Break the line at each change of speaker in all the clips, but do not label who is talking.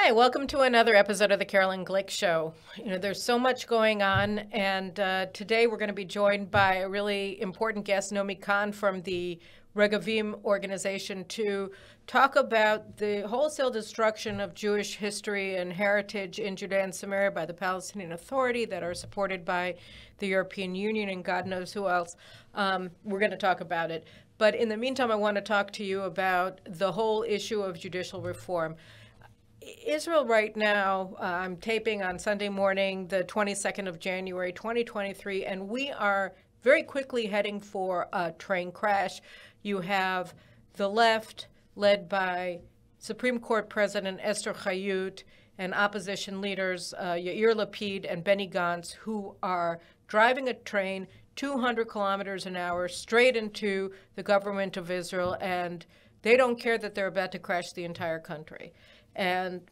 Hi, welcome to another episode of the Carolyn Glick Show. There's so much going on, and today we're going to be joined by a really important guest, Naomi Kahn from the Regavim organization, to talk about the wholesale destruction of Jewish history and heritage in Judea and Samaria by the Palestinian Authority that are supported by the European Union and God knows who else. We're going to talk about it. But in the meantime, I want to talk to you about the whole issue of judicial reform. Israel right now, I'm taping on Sunday morning, the 22nd of January, 2023, and we are very quickly heading for a train crash. You have the left, led by Supreme Court President Esther Chayut, and opposition leaders Yair Lapid and Benny Gantz, who are driving a train 200 kilometers an hour straight into the government of Israel, and they don't care that they're about to crash the entire country. And,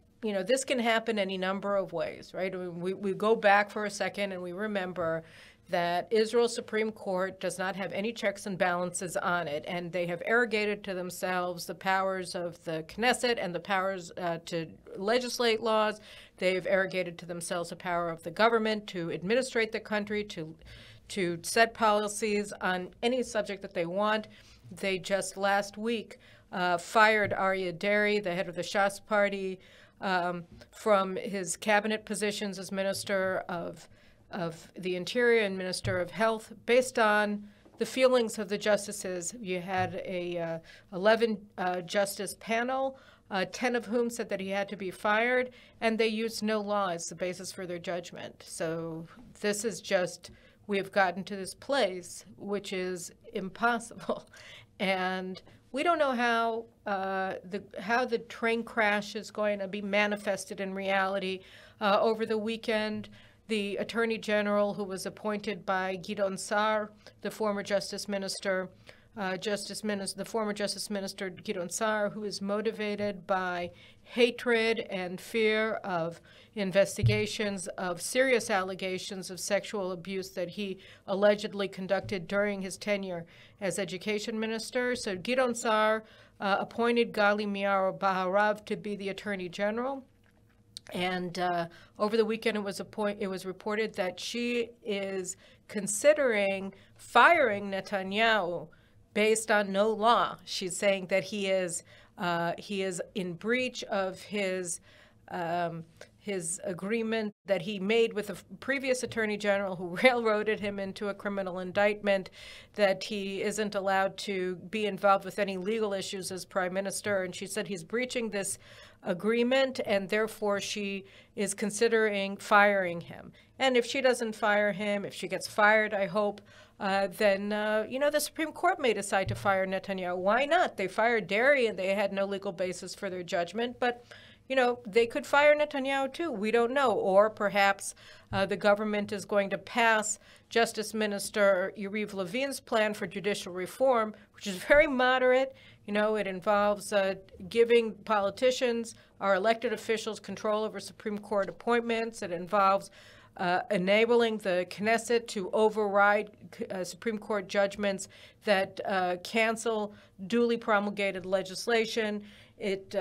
this can happen any number of ways, right? We go back for a second and we remember that Israel's Supreme Court does not have any checks and balances on it, and they have arrogated to themselves the powers of the Knesset and the powers to legislate laws. They've arrogated to themselves the power of the government to administrate the country, to set policies on any subject that they want. They just last week fired Aryeh Deri, the head of the Shas party, from his cabinet positions as Minister of the Interior and Minister of Health, based on the feelings of the justices. You had a 11 justice panel, 10 of whom said that he had to be fired, and they used no law as the basis for their judgment. So this is just, we have gotten to this place, which is impossible. And we don't know how the train crash is going to be manifested in reality. Over the weekend, the Attorney General, who was appointed by Gideon Sa'ar, the former Justice Minister, the former Justice Minister Gideon Sa'ar, who is motivated by hatred and fear of investigations of serious allegations of sexual abuse that he allegedly conducted during his tenure as education minister. So Gideon Sa'ar appointed Gali Miara Baharav to be the Attorney General. And over the weekend, it was reported that she is considering firing Netanyahu based on no law. She's saying that he is in breach of his agreement that he made with a previous attorney general who railroaded him into a criminal indictment, that he isn't allowed to be involved with any legal issues as prime minister. And she said he's breaching this agreement, and therefore she is considering firing him. And if she doesn't fire him, if she gets fired, I hope, then, the Supreme Court may decide to fire Netanyahu. Why not? They fired Deri and they had no legal basis for their judgment, but they could fire Netanyahu too. We don't know. Or perhaps the government is going to pass Justice Minister Yariv Levin's plan for judicial reform, which is very moderate. It involves giving politicians, our elected officials, control over Supreme Court appointments. It involves enabling the Knesset to override Supreme Court judgments that cancel duly promulgated legislation. It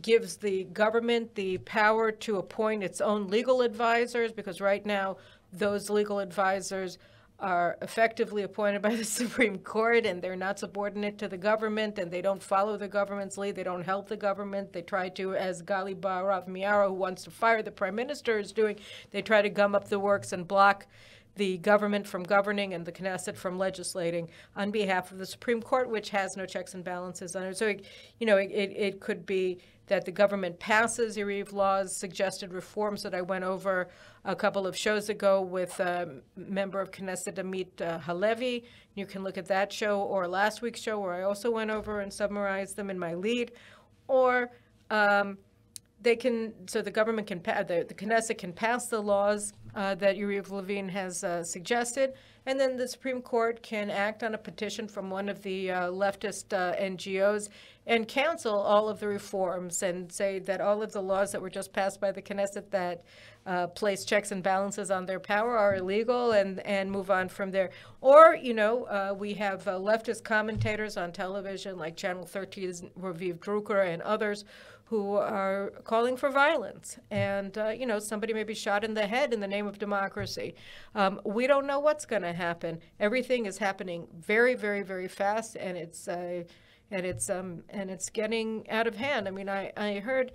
gives the government the power to appoint its own legal advisors, because right now those legal advisors are effectively appointed by the Supreme Court, and they're not subordinate to the government, and they don't follow the government's lead. They don't help the government. They try to, as Gali Baharav Miara, who wants to fire the prime minister, is doing, they try to gum up the works and block the government from governing and the Knesset from legislating on behalf of the Supreme Court, which has no checks and balances on it. So, it could be that the government passes Yariv Law's suggested reforms that I went over a couple of shows ago with a member of Knesset, Amit Halevi. You can look at that show or last week's show where I also went over and summarized them in my lead. Or the government can, the Knesset can pass the laws that Yariv Levin has suggested. And then the Supreme Court can act on a petition from one of the leftist NGOs and cancel all of the reforms and say that all of the laws that were just passed by the Knesset that place checks and balances on their power are illegal and move on from there. Or, we have leftist commentators on television like Channel 13's Raviv Drucker and others who are calling for violence. And, somebody may be shot in the head in the name of democracy. We don't know what's going to happen. Everything is happening very, very, very fast, and it's getting out of hand. I mean, I heard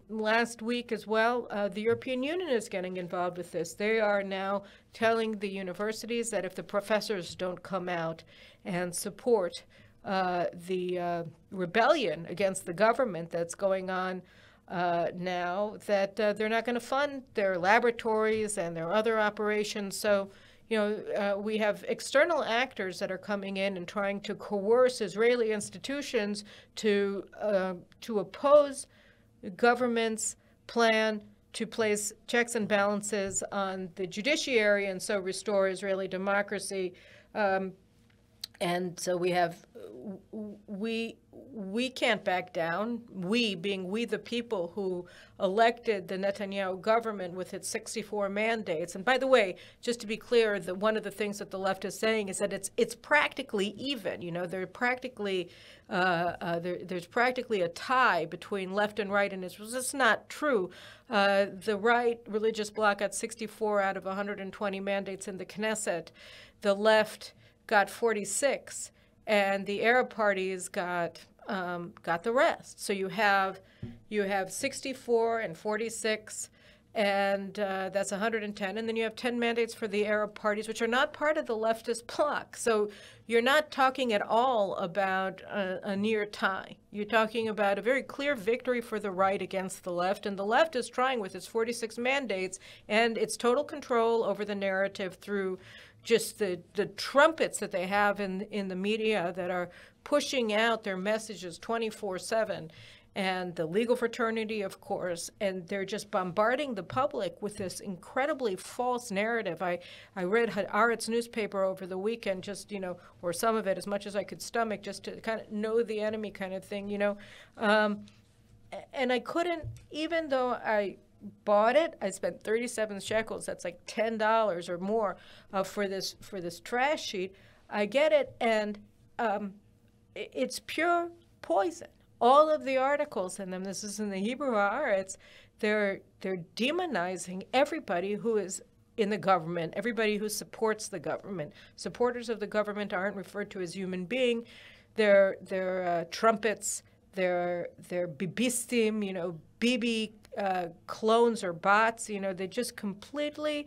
last week as well, the European Union is getting involved with this. They are now telling the universities that if the professors don't come out and support the rebellion against the government that's going on now, that they're not going to fund their laboratories and their other operations. So, we have external actors that are coming in and trying to coerce Israeli institutions to oppose the government's plan to place checks and balances on the judiciary and so restore Israeli democracy. And so we can't back down. We, being we the people who elected the Netanyahu government with its 64 mandates. And by the way, just to be clear, one of the things that the left is saying is that it's practically even. They're practically there's practically a tie between left and right in Israel. That's not true. The right religious bloc got 64 out of 120 mandates in the Knesset. The left got 46, and the Arab parties got the rest. So you have 64 and 46, and that's 110. And then you have 10 mandates for the Arab parties, which are not part of the leftist bloc. So you're not talking at all about a near tie. You're talking about a very clear victory for the right against the left. And the left is trying with its 46 mandates and its total control over the narrative through just the trumpets that they have in the media that are pushing out their messages 24/7, and the legal fraternity, of course, and they're just bombarding the public with this incredibly false narrative. I read Haaretz newspaper over the weekend, just, or some of it, as much as I could stomach, just to kind of know the enemy kind of thing, and I couldn't, even though I bought it, I spent 37 shekels. That's like $10 or more for this trash sheet. I get it, and it's pure poison. All of the articles in them, this is in the Hebrew Haaretz, they're demonizing everybody who is in the government, everybody who supports the government. Supporters of the government aren't referred to as human being. They're trumpets. They're bibistim, Bibi clones or bots. They just completely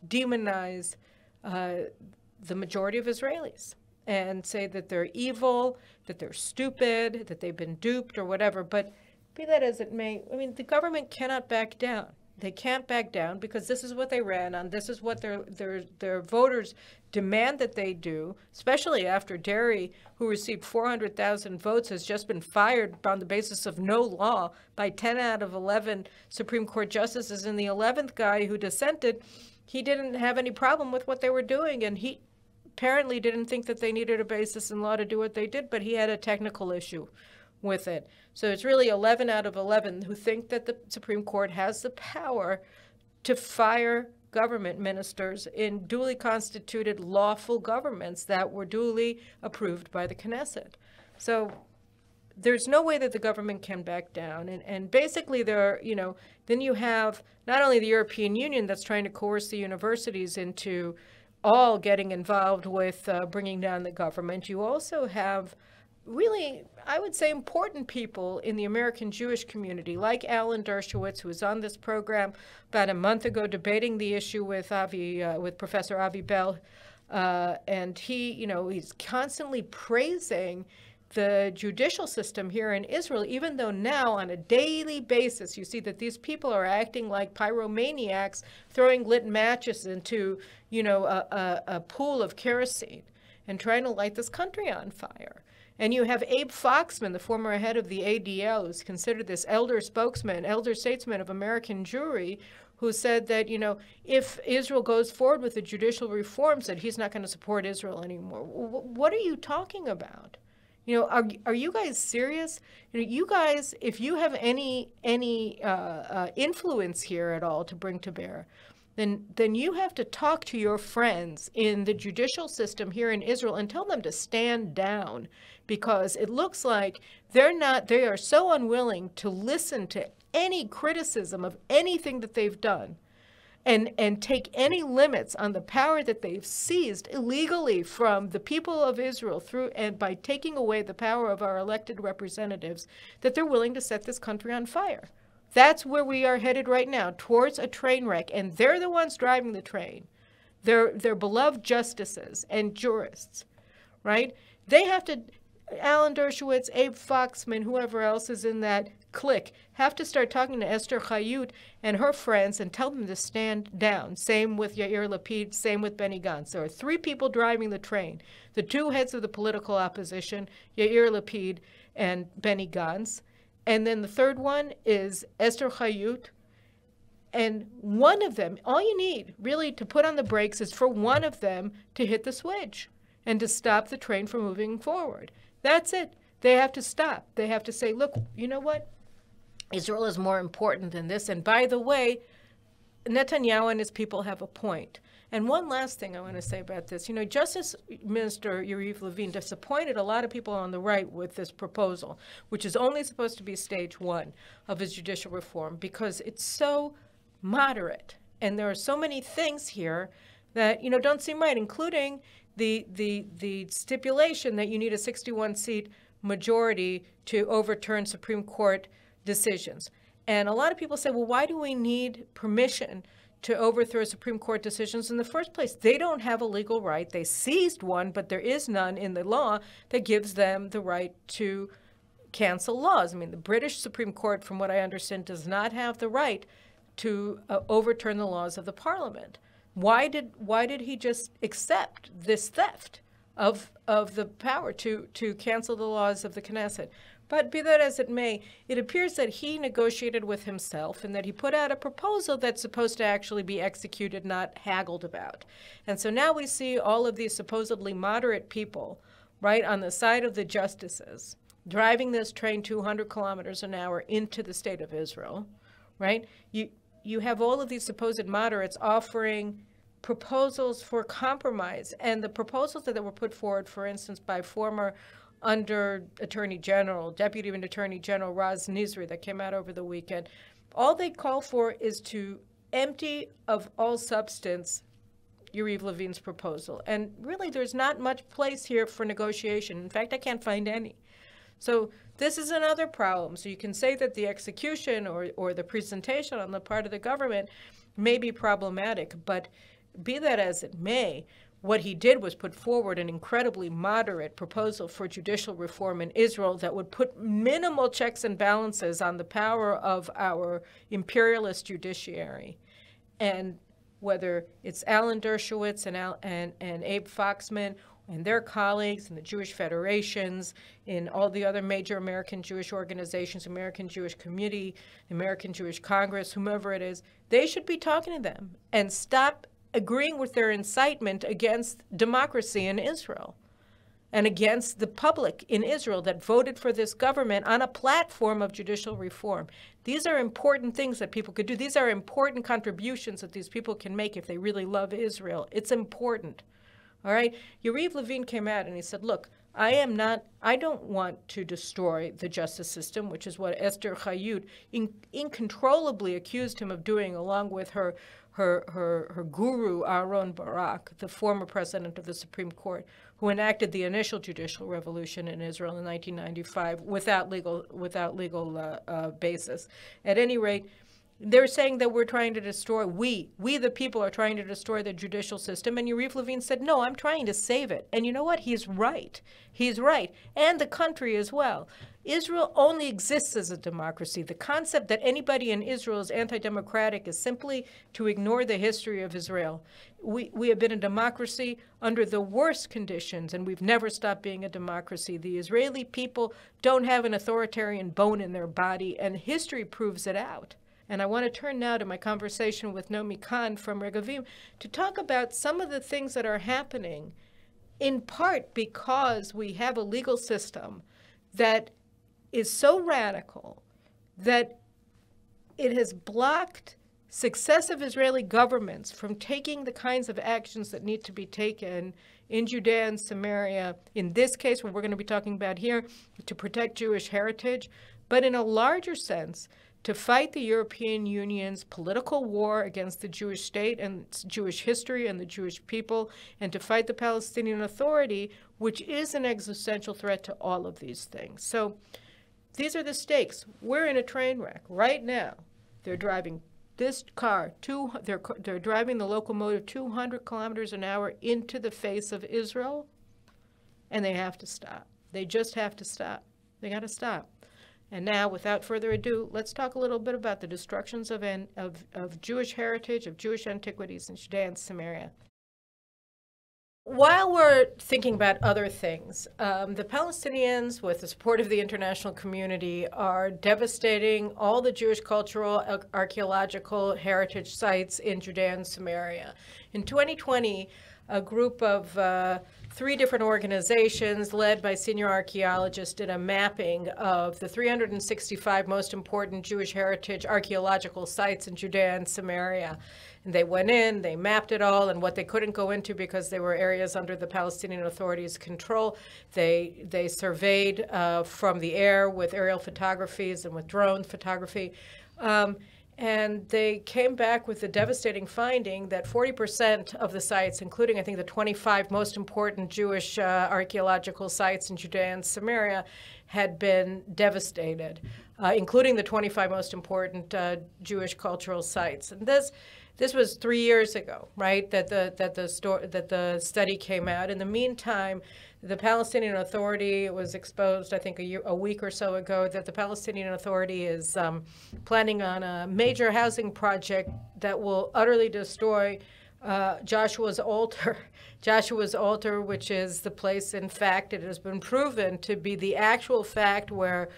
demonize the majority of Israelis and say that they're evil, that they're stupid, that they've been duped or whatever. But be that as it may, the government cannot back down. They can't back down because this is what they ran on. This is what their voters demand that they do, especially after Derry, who received 400,000 votes, has just been fired on the basis of no law by 10 out of 11 Supreme Court justices. And the 11th guy who dissented, he didn't have any problem with what they were doing. And he apparently didn't think that they needed a basis in law to do what they did, but he had a technical issue with it. So it's really 11 out of 11 who think that the Supreme Court has the power to fire government ministers in duly constituted lawful governments that were duly approved by the Knesset. So there's no way that the government can back down. And basically then you have not only the European Union that's trying to coerce the universities into all getting involved with bringing down the government, you also have really, I would say, important people in the American Jewish community, like Alan Dershowitz, who was on this program about a month ago debating the issue with Professor Avi Bell, and he's constantly praising the judicial system here in Israel, even though now on a daily basis you see that these people are acting like pyromaniacs, throwing lit matches into a pool of kerosene and trying to light this country on fire. And you have Abe Foxman, the former head of the ADL, who's considered this elder statesman of American Jewry, who said that, if Israel goes forward with the judicial reforms, that he's not going to support Israel anymore. What are you talking about? Are you guys serious? You guys, if you have any influence here at all to bring to bear, then you have to talk to your friends in the judicial system here in Israel and tell them to stand down, because it looks like they are so unwilling to listen to any criticism of anything that they've done and take any limits on the power that they've seized illegally from the people of Israel and by taking away the power of our elected representatives, that they're willing to set this country on fire. That's where we are headed right now, towards a train wreck, and they're the ones driving the train. They're beloved justices and jurists, right? They have to, Alan Dershowitz, Abe Foxman, whoever else is in that clique, have to start talking to Esther Chayut and her friends and tell them to stand down. Same with Yair Lapid, same with Benny Gantz. There are three people driving the train. The two heads of the political opposition, Yair Lapid and Benny Gantz. And then the third one is Esther Chayut. And one of them, all you need really to put on the brakes is for one of them to hit the switch and to stop the train from moving forward. That's it. They have to stop. They have to say, look, you know what? Israel is more important than this. And by the way, Netanyahu and his people have a point. And one last thing I want to say about this. Justice Minister Yariv Levin disappointed a lot of people on the right with this proposal, which is only supposed to be stage one of his judicial reform, because it's so moderate. And there are so many things here that, don't seem right, including the stipulation that you need a 61-seat majority to overturn Supreme Court decisions. And a lot of people say, well, why do we need permission to overthrow Supreme Court decisions in the first place? They don't have a legal right. They seized one, but there is none in the law that gives them the right to cancel laws. I mean, the British Supreme Court, from what I understand, does not have the right to overturn the laws of the Parliament. Why did he just accept this theft of the power to cancel the laws of the Knesset? But be that as it may, it appears that he negotiated with himself and that he put out a proposal that's supposed to actually be executed, not haggled about. And so now we see all of these supposedly moderate people, right, on the side of the justices, driving this train 200 kilometers an hour into the state of Israel, right? You have all of these supposed moderates offering proposals for compromise. And the proposals that were put forward, for instance, by former Deputy Attorney General Raz Nizri, that came out over the weekend, all they call for is to empty of all substance Yariv Levin's proposal. And really, there's not much place here for negotiation. In fact, I can't find any. So this is another problem. So you can say that the execution or the presentation on the part of the government may be problematic, but be that as it may, what he did was put forward an incredibly moderate proposal for judicial reform in Israel that would put minimal checks and balances on the power of our imperialist judiciary. And whether it's Alan Dershowitz and Abe Foxman and their colleagues in the Jewish federations, in all the other major American Jewish organizations, American Jewish Committee, American Jewish Congress, whomever it is, they should be talking to them and stop agreeing with their incitement against democracy in Israel and against the public in Israel that voted for this government on a platform of judicial reform. These are important things that people could do. These are important contributions that these people can make if they really love Israel. It's important. All right? Yariv Levin came out and he said, look, I don't want to destroy the justice system, which is what Esther Chayut incontrollably accused him of doing, along with her guru, Aaron Barak, the former president of the Supreme Court, who enacted the initial judicial revolution in Israel in 1995 without legal basis. At any rate, they're saying that we're trying to destroy, we the people are trying to destroy the judicial system. And Yariv Levin said, no, I'm trying to save it. And you know what? He's right. He's right. And the country as well. Israel only exists as a democracy. The concept that anybody in Israel is anti-democratic is simply to ignore the history of Israel. We have been a democracy under the worst conditions, and we've never stopped being a democracy. The Israeli people don't have an authoritarian bone in their body, and history proves it out. And I want to turn now to my conversation with Naomi Kahn from Regavim to talk about some of the things that are happening, in part because we have a legal system that is so radical that it has blocked successive Israeli governments from taking the kinds of actions that need to be taken in Judea and Samaria, in this case, what we're going to be talking about here, to protect Jewish heritage, but in a larger sense, to fight the European Union's political war against the Jewish state and Jewish history and the Jewish people, and to fight the Palestinian Authority, which is an existential threat to all of these things. So these are the stakes. We're in a train wreck right now. They're driving this car, they're driving the locomotive 200 kilometers an hour into the face of Israel, and they have to stop. They just have to stop. They got to stop. And now, without further ado, let's talk a little bit about the destructions of Jewish heritage, of Jewish antiquities in Judea and Samaria. While we're thinking about other things, the Palestinians, with the support of the international community, are devastating all the Jewish cultural, archaeological heritage sites in Judea and Samaria. In 2020, a group of 3 different organizations led by senior archaeologists did a mapping of the 365 most important Jewish heritage archaeological sites in Judea and Samaria. And they went in, they mapped it all, and what they couldn't go into because they were areas under the Palestinian Authority's control, they surveyed from the air with aerial photographies and with drone photography. And they came back with the devastating finding that 40% of the sites, including I think the 25 most important Jewish archaeological sites in Judea and Samaria, had been devastated, including the 25 most important Jewish cultural sites. And this was 3 years ago, right, that the study came out. In the meantime, the Palestinian Authority was exposed, I think, a week or so ago, that the Palestinian Authority is planning on a major housing project that will utterly destroy Joshua's altar. Joshua's altar, which is the place, in fact, it has been proven to be the actual fact where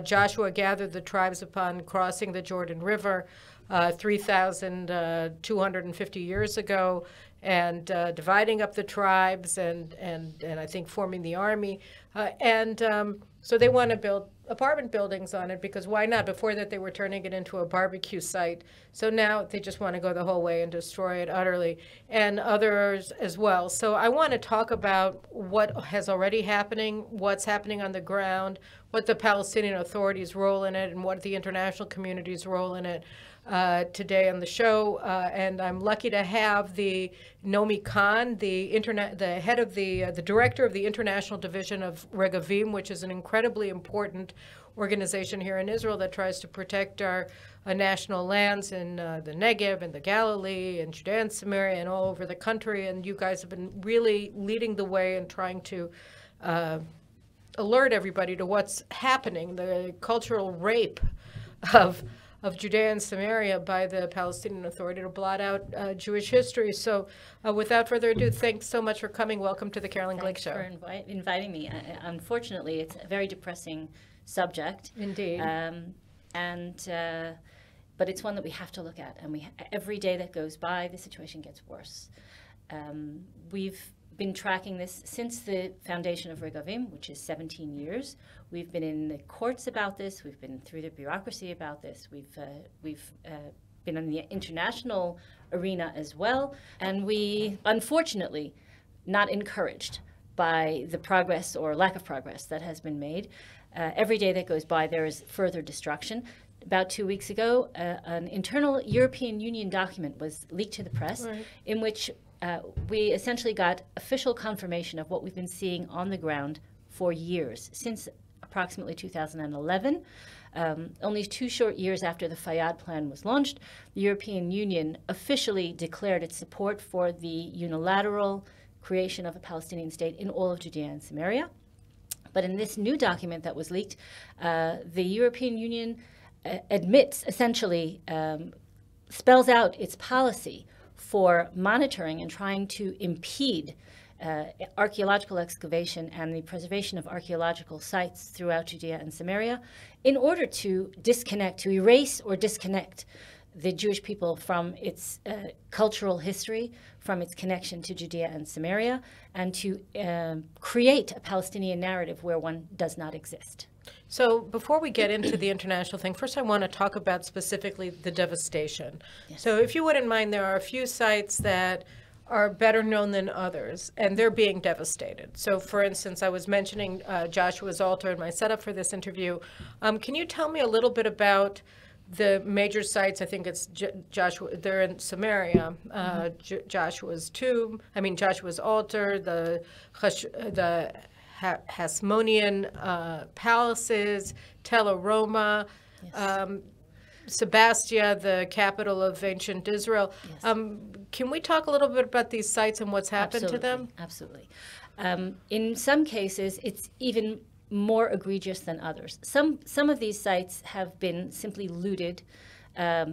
Joshua gathered the tribes upon crossing the Jordan River 3,250 years ago, and dividing up the tribes and I think forming the army. So they want to build apartment buildings on it, because why not? Before that, they were turning it into a barbecue site. So now they just want to go the whole way and destroy it utterly, and others as well. So I want to talk about what has already happening, what's happening on the ground, what the Palestinian Authority's role in it, and what the international community's role in it today on the show. And I'm lucky to have the Naomi Kahn, the head of the director of the International Division of Regavim, which is an incredibly important organization here in Israel that tries to protect our national lands in the Negev and the Galilee and Judea and Samaria and all over the country. And you guys have been really leading the way and trying to alert everybody to what's happening, the cultural rape of Judea and Samaria by the Palestinian Authority to blot out Jewish history. So without further adu, thanks so much for coming. Welcome to the Carolyn Glick Show.
Thanks for inviting me. Unfortunately, it's a very depressing subject.
Indeed.
But it's one that we have to look at. And every day that goes by, the situation gets worse. We've been tracking this since the foundation of Regavim, which is 17 years. We've been in the courts about this. We've been through the bureaucracy about this. We've been in the international arena as well. And we, unfortunately, not encouraged by the progress or lack of progress that has been made. Every day that goes by, there is further destruction. About 2 weeks ago, an internal European Union document was leaked to the press, right, in which we essentially got official confirmation of what we've been seeing on the ground for years, since approximately 2011. Only 2 short years after the Fayyad plan was launched, the European Union officially declared its support for the unilateral creation of a Palestinian state in all of Judea and Samaria. But in this new document that was leaked, the European Union admits, essentially, spells out its policy for monitoring and trying to impede archaeological excavation and the preservation of archaeological sites throughout Judea and Samaria in order to erase or disconnect the Jewish people from its cultural history, from its connection to Judea and Samaria, and to create a Palestinian narrative where one does not exist.
So before we get into the international thing, first I want to talk about specifically the devastation. Yes. So if you wouldn't mind, there are a few sites that are better known than others, and they're being devastated. So for instance, I was mentioning Joshua's altar in my setup for this interview. Can you tell me a little bit about the major sites? I think it's Joshua, they're in Samaria, Joshua's tomb, Joshua's altar, the Hasmonean palaces, Tel Aroma, yes. Sebastia, the capital of ancient Israel. Yes. Can we talk a little bit about these sites and what's happened to them?
Absolutely. In some cases, it's even more egregious than others. Some of these sites have been simply looted. They're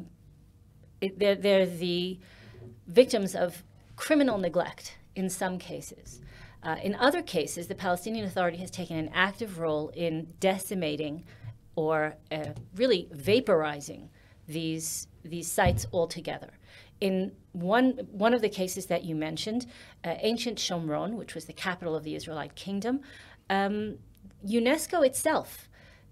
the victims of criminal neglect in some cases. In other cases, the Palestinian Authority has taken an active role in decimating or really vaporizing these sites altogether. In one of the cases that you mentioned, ancient Shomron, which was the capital of the Israelite kingdom, UNESCO itself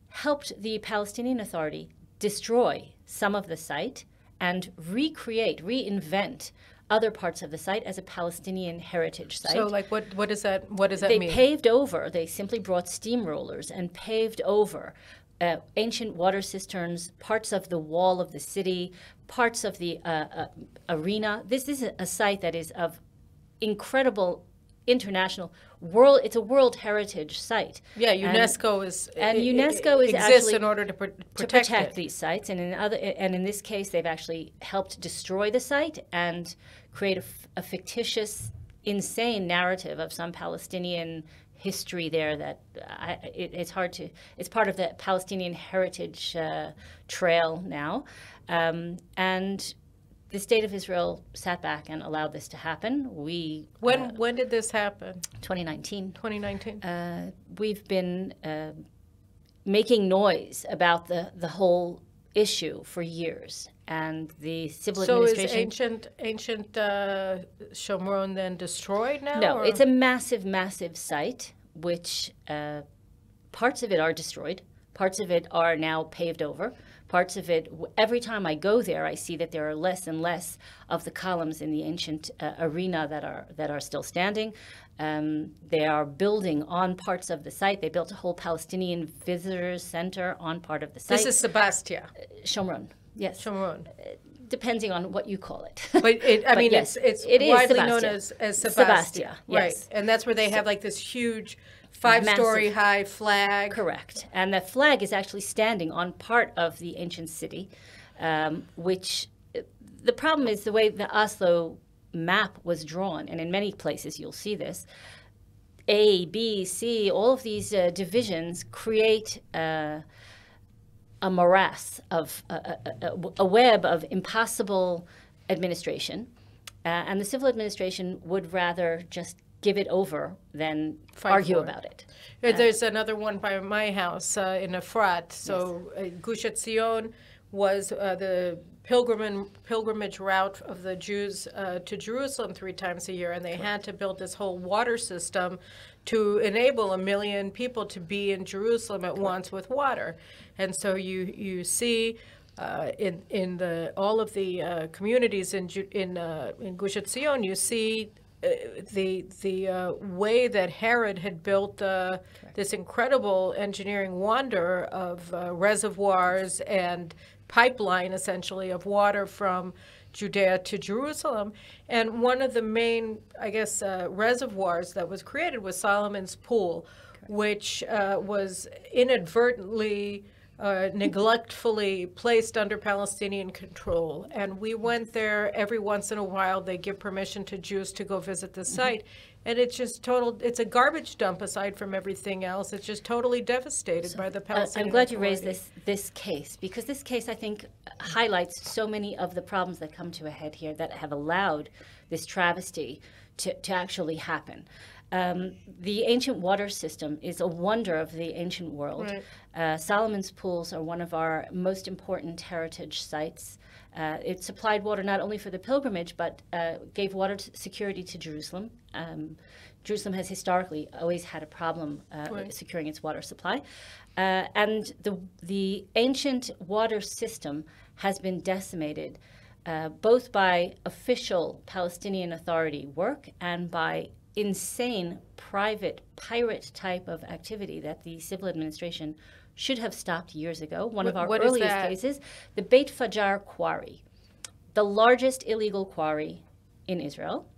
helped the Palestinian Authority destroy some of the site and reinvent other parts of the site as a Palestinian heritage site.
So, like, what does that mean?
They paved over. They simply brought steamrollers and paved over ancient water cisterns, parts of the wall of the city, parts of the arena. This is a site that is of incredible international world. It's a World Heritage site.
Yeah, UNESCO exists
actually
in order to protect
these sites, and in this case, they've actually helped destroy the site and create a fictitious, insane narrative of some Palestinian history there that it's hard to. It's part of the Palestinian Heritage Trail now, and the state of Israel sat back and allowed this to happen.
When did this happen?
2019.
2019.
We've been making noise about the whole issue for years, and the civil administration.
So is ancient Shomron then destroyed now?
No,
or?
It's a massive site, which parts of it are destroyed, parts of it are now paved over. Parts of it, every time I go there, I see that there are less and less of the columns in the ancient arena that are still standing. They are building on parts of the site. They built a whole Palestinian visitors center on part of the site.
This is Sebastia.
Shomron, yes.
Shomron.
Depending on what you call it.
But it's widely known as Sebastia. Right.
Yes.
And that's where they have like this huge 5-story high flag.
Correct. And the flag is actually standing on part of the ancient city, which the problem is the way the Oslo map was drawn. And in many places you'll see this. A, B, C, all of these divisions create a morass of a web of impossible administration. And the civil administration would rather just give it over than argue about it.
There's another one by my house in Efrat. So yes. Gush Etzion was the pilgrimage route of the Jews to Jerusalem 3 times a year, and they had to build this whole water system to enable 1 million people to be in Jerusalem at once with water. And so you see in all of the communities in Gush Etzion, you see the way that Herod had built this incredible engineering wonder of reservoirs and pipeline, essentially, of water from Judea to Jerusalem. And one of the main, reservoirs that was created was Solomon's Pool, which was inadvertently neglectfully placed under Palestinian control. And we went there every once in a while. They give permission to Jews to go visit the site. And it's just it's a garbage dump aside from everything else. It's just totally devastated by the Palestinian
I'm glad you
Authority.
raised this case, because this case, I think, highlights so many of the problems that come to a head here that have allowed this travesty to actually happen. The ancient water system is a wonder of the ancient world. Right. Solomon's pools are one of our most important heritage sites. It supplied water not only for the pilgrimage, but gave water security to Jerusalem. Jerusalem has historically always had a problem right. securing its water supply. And the ancient water system has been decimated both by official Palestinian Authority work and by insane private pirate type of activity that the civil administration should have stopped years ago. One of our earliest cases, the Beit Fajar quarry, the largest illegal quarry in Israel,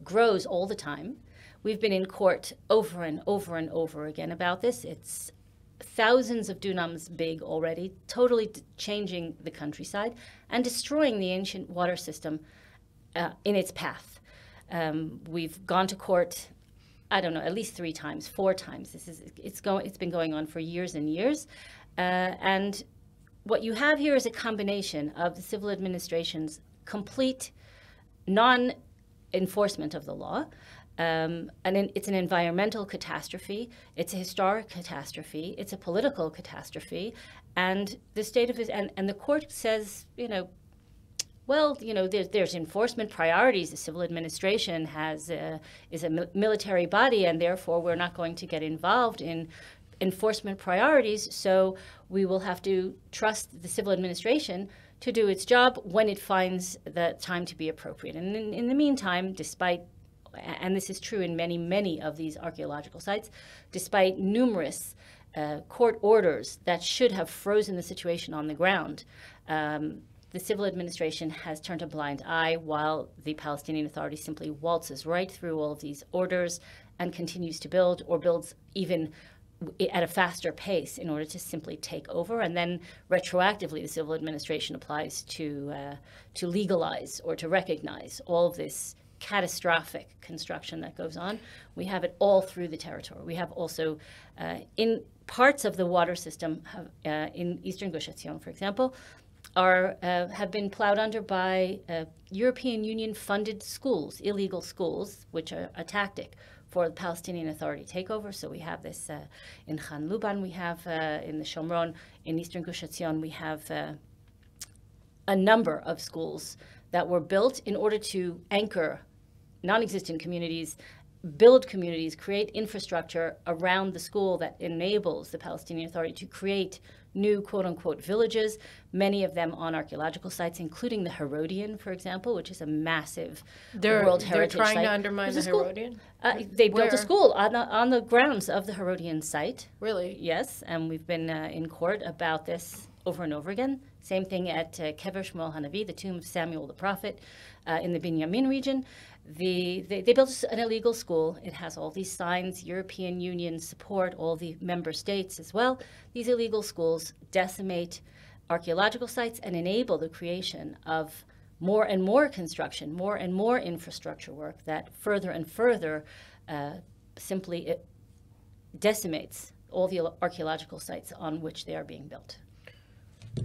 grows all the time. We've been in court over and over and over again about this. It's thousands of dunams big already, totally changing the countryside and destroying the ancient water system in its path. We've gone to court, I don't know, at least 3 times, 4 times. It's been going on for years and years. And what you have here is a combination of the civil administration's complete non-enforcement of the law. And it's an environmental catastrophe. It's a historic catastrophe. It's a political catastrophe. And the state of it, and the court says, well, there's enforcement priorities. The civil administration is a military body, and therefore we're not going to get involved in enforcement priorities. So we will have to trust the civil administration to do its job when it finds the time to be appropriate. And in the meantime, despite, and this is true in many, many of these archaeological sites, despite numerous court orders that should have frozen the situation on the ground, the civil administration has turned a blind eye while the Palestinian Authority simply waltzes right through all of these orders and continues to build, or builds even at a faster pace in order to simply take over. And then retroactively, the civil administration applies to legalize or to recognize all of this catastrophic construction that goes on. We have it all through the territory. We have also in parts of the water system in eastern Gush Etzion, for example, have been plowed under by European Union-funded schools, illegal schools, which are a for the Palestinian Authority takeover. So we have this in Khan Luban, we have in the Shomron, in eastern Gush Etzion, we have a number of schools that were built in order to anchor non-existent communities, build communities, create infrastructure around the school that enables the Palestinian Authority to create new quote-unquote villages, many of them on archaeological sites, including the Herodian, for example, which is a massive World Heritage site.
They're trying to undermine the Herodian?
They built a school on the grounds of the Herodian site.
Really?
Yes, and we've been in court about this over and over again. Same thing at Kever Shmuel Hanavi, the tomb of Samuel the prophet, in the Binyamin region. They built an illegal school. It has all these signs, European Union support, all the member states as well. These illegal schools decimate archaeological sites and enable the creation of more and more construction, more and more infrastructure work that further and further simply decimates all the archaeological sites on which they are being built.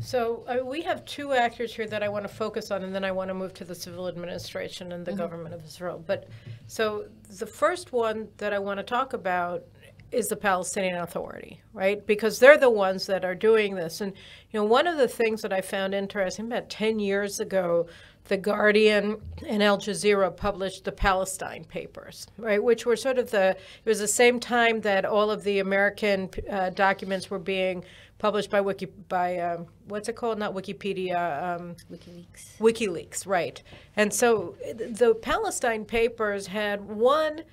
So we have 2 actors here that I want to focus on, and then I want to move to the civil administration and the government of Israel. But so the first one that I want to talk about is the Palestinian Authority, right? Because they're the ones that are doing this. And, one of the things that I found interesting, about 10 years ago, The Guardian and Al Jazeera published the Palestine Papers, right? Which were sort of it was the same time that all of the American documents were being published by what's it called? Not Wikipedia.
WikiLeaks.
WikiLeaks, right. And so the Palestine Papers had one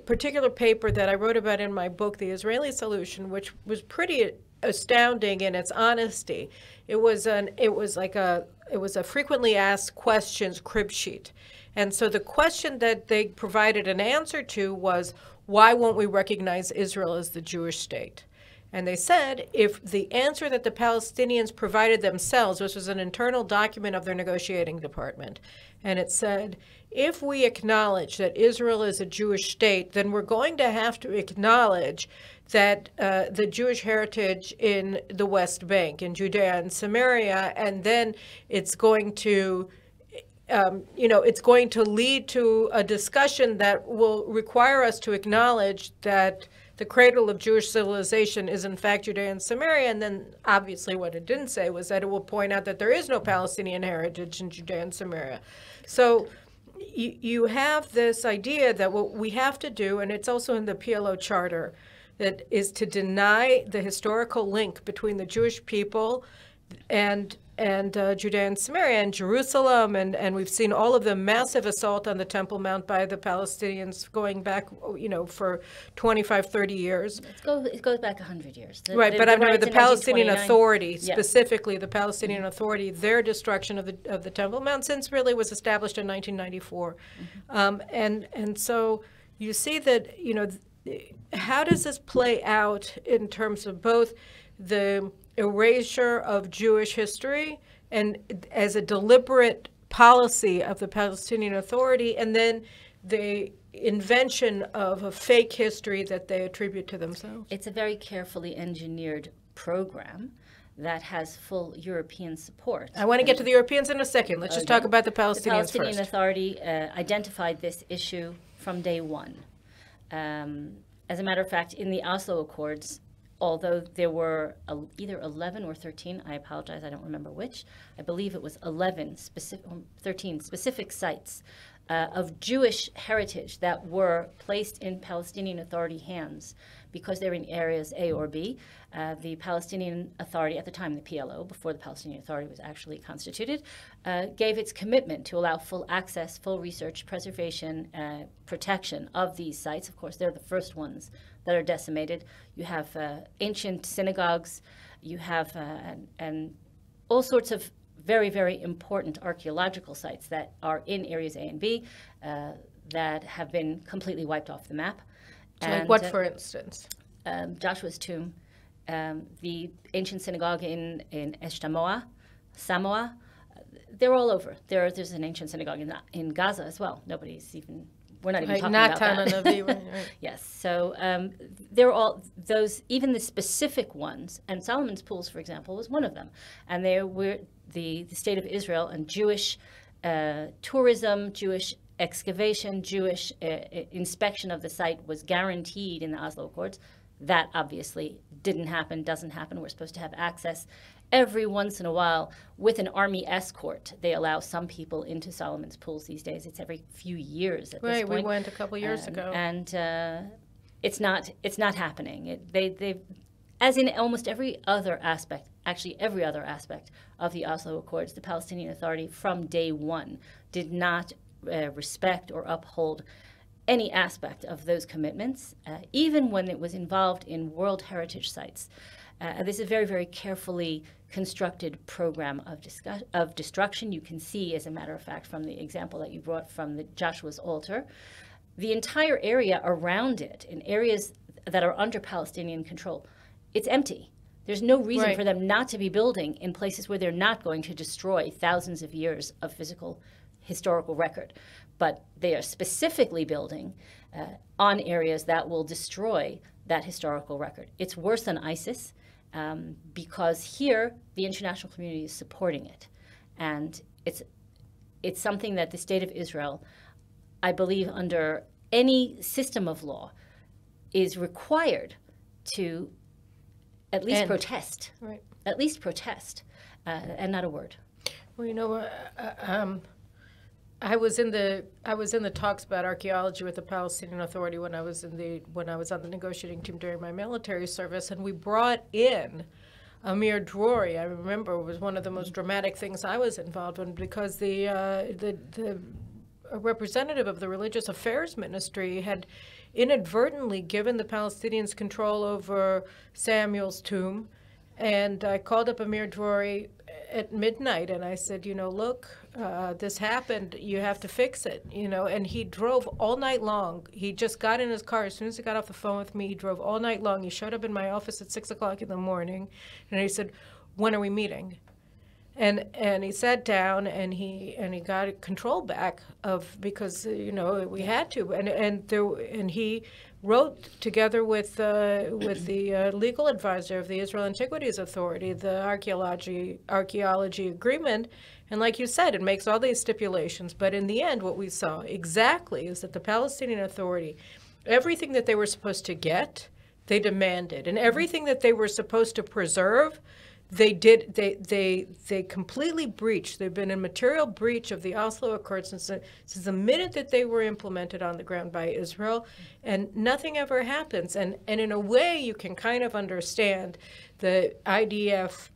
particular paper that I wrote about in my book, The Israeli Solution, which was pretty astounding in its honesty. It was a frequently asked questions crib sheet. And so the question that they provided an answer to was, why won't we recognize Israel as the Jewish state? And they said, if the answer that the Palestinians provided themselves, which was an internal document of their negotiating department, and it said, if we acknowledge that Israel is a Jewish state, then we're going to have to acknowledge that the Jewish heritage in the West Bank, in Judea and Samaria, and then it's going to it's going to lead to a discussion that will require us to acknowledge that the cradle of Jewish civilization is in fact Judea and Samaria. And then obviously what it didn't say was that it will point out that there is no Palestinian heritage in Judea and Samaria. So you have this idea that what we have to do, and it's also in the PLO charter, that is to deny the historical link between the Jewish people and Judea and Samaria and Jerusalem, and we've seen all of the massive assault on the Temple Mount by the Palestinians going back, for 25, 30 years.
It goes back 100 years.
Right, but I remember the Palestinian Authority,
Yeah.
specifically the Palestinian Authority, their destruction of the Temple Mount since really was established in 1994. And so you see that, how does this play out in terms of both the erasure of Jewish history and as a deliberate policy of the Palestinian Authority, and then the invention of a fake history that they attribute to themselves?
It's a very carefully engineered program that has full European support.
I want to get to the Europeans in a second. Let's just talk about the Palestinians
The Palestinian
first.
Authority identified this issue from day one. As a matter of fact, in the Oslo Accords, although there were either 11 or 13, I apologize, I don't remember which, I believe it was 13 specific sites of Jewish heritage that were placed in Palestinian Authority hands because they're in areas A or B. The Palestinian Authority at the time, the PLO, before the Palestinian Authority was actually constituted, gave its commitment to allow full access, full research, preservation, protection of these sites. Of course, they're the first ones that are decimated. You have ancient synagogues, you have and all sorts of very, very important archaeological sites that are in areas A and B that have been completely wiped off the map.
So like what, for instance?
Joshua's tomb, the ancient synagogue in Eshtamoa, Samoa, they're all over. There's an ancient synagogue in Gaza as well. We're not even talking about that.
Right.
Yes, so they're all those, even the specific ones, and Solomon's Pools, for example, was one of them. And they were the state of Israel and Jewish tourism, Jewish excavation, Jewish inspection of the site was guaranteed in the Oslo Accords. That obviously didn't happen, doesn't happen. We're supposed to have access. Every once in a while, with an army escort, they allow some people into Solomon's Pools these days. It's every few years at this point.
Right, we went a couple years ago.
And it's not happening. They as in almost every other aspect, actually every other aspect of the Oslo Accords, the Palestinian Authority from day one did not respect or uphold any aspect of those commitments, even when it was involved in World Heritage Sites. This is a very, very carefully constructed program of destruction. You can see, as a matter of fact, from the example that you brought from the Joshua's altar, the entire area around it, in areas that are under Palestinian control, it's empty. There's no reason for them not to be building in places where they're not going to destroy thousands of years of physical historical record. But they are specifically building on areas that will destroy that historical record. It's worse than ISIS because here the international community is supporting it. And it's something that the state of Israel, I believe under any system of law, is required to at least protest.
Right.
At least protest, and not a word.
Well, I was in the talks about archaeology with the Palestinian Authority when I was on the negotiating team during my military service, and we brought in Amir Drury. I remember it was one of the most dramatic things I was involved in because the representative of the Religious Affairs Ministry had inadvertently given the Palestinians control over Samuel's tomb. And I called up Amir Drury at midnight and I said, look, this happened. You have to fix it, And he drove all night long. He just got in his car. As soon as he got off the phone with me, he drove all night long. He showed up in my office at 6 o'clock in the morning. And he said, when are we meeting? And he sat down and he got control back because we had to, and he wrote together with the legal advisor of the Israel Antiquities Authority the archaeology agreement. And like you said, it makes all these stipulations. But in the end, what we saw exactly is that the Palestinian Authority, everything that they were supposed to get, they demanded, and everything that they were supposed to preserve, they did. They completely breached. They've been in material breach of the Oslo Accords since the minute that they were implemented on the ground by Israel, and nothing ever happens. And in a way, you can kind of understand the IDF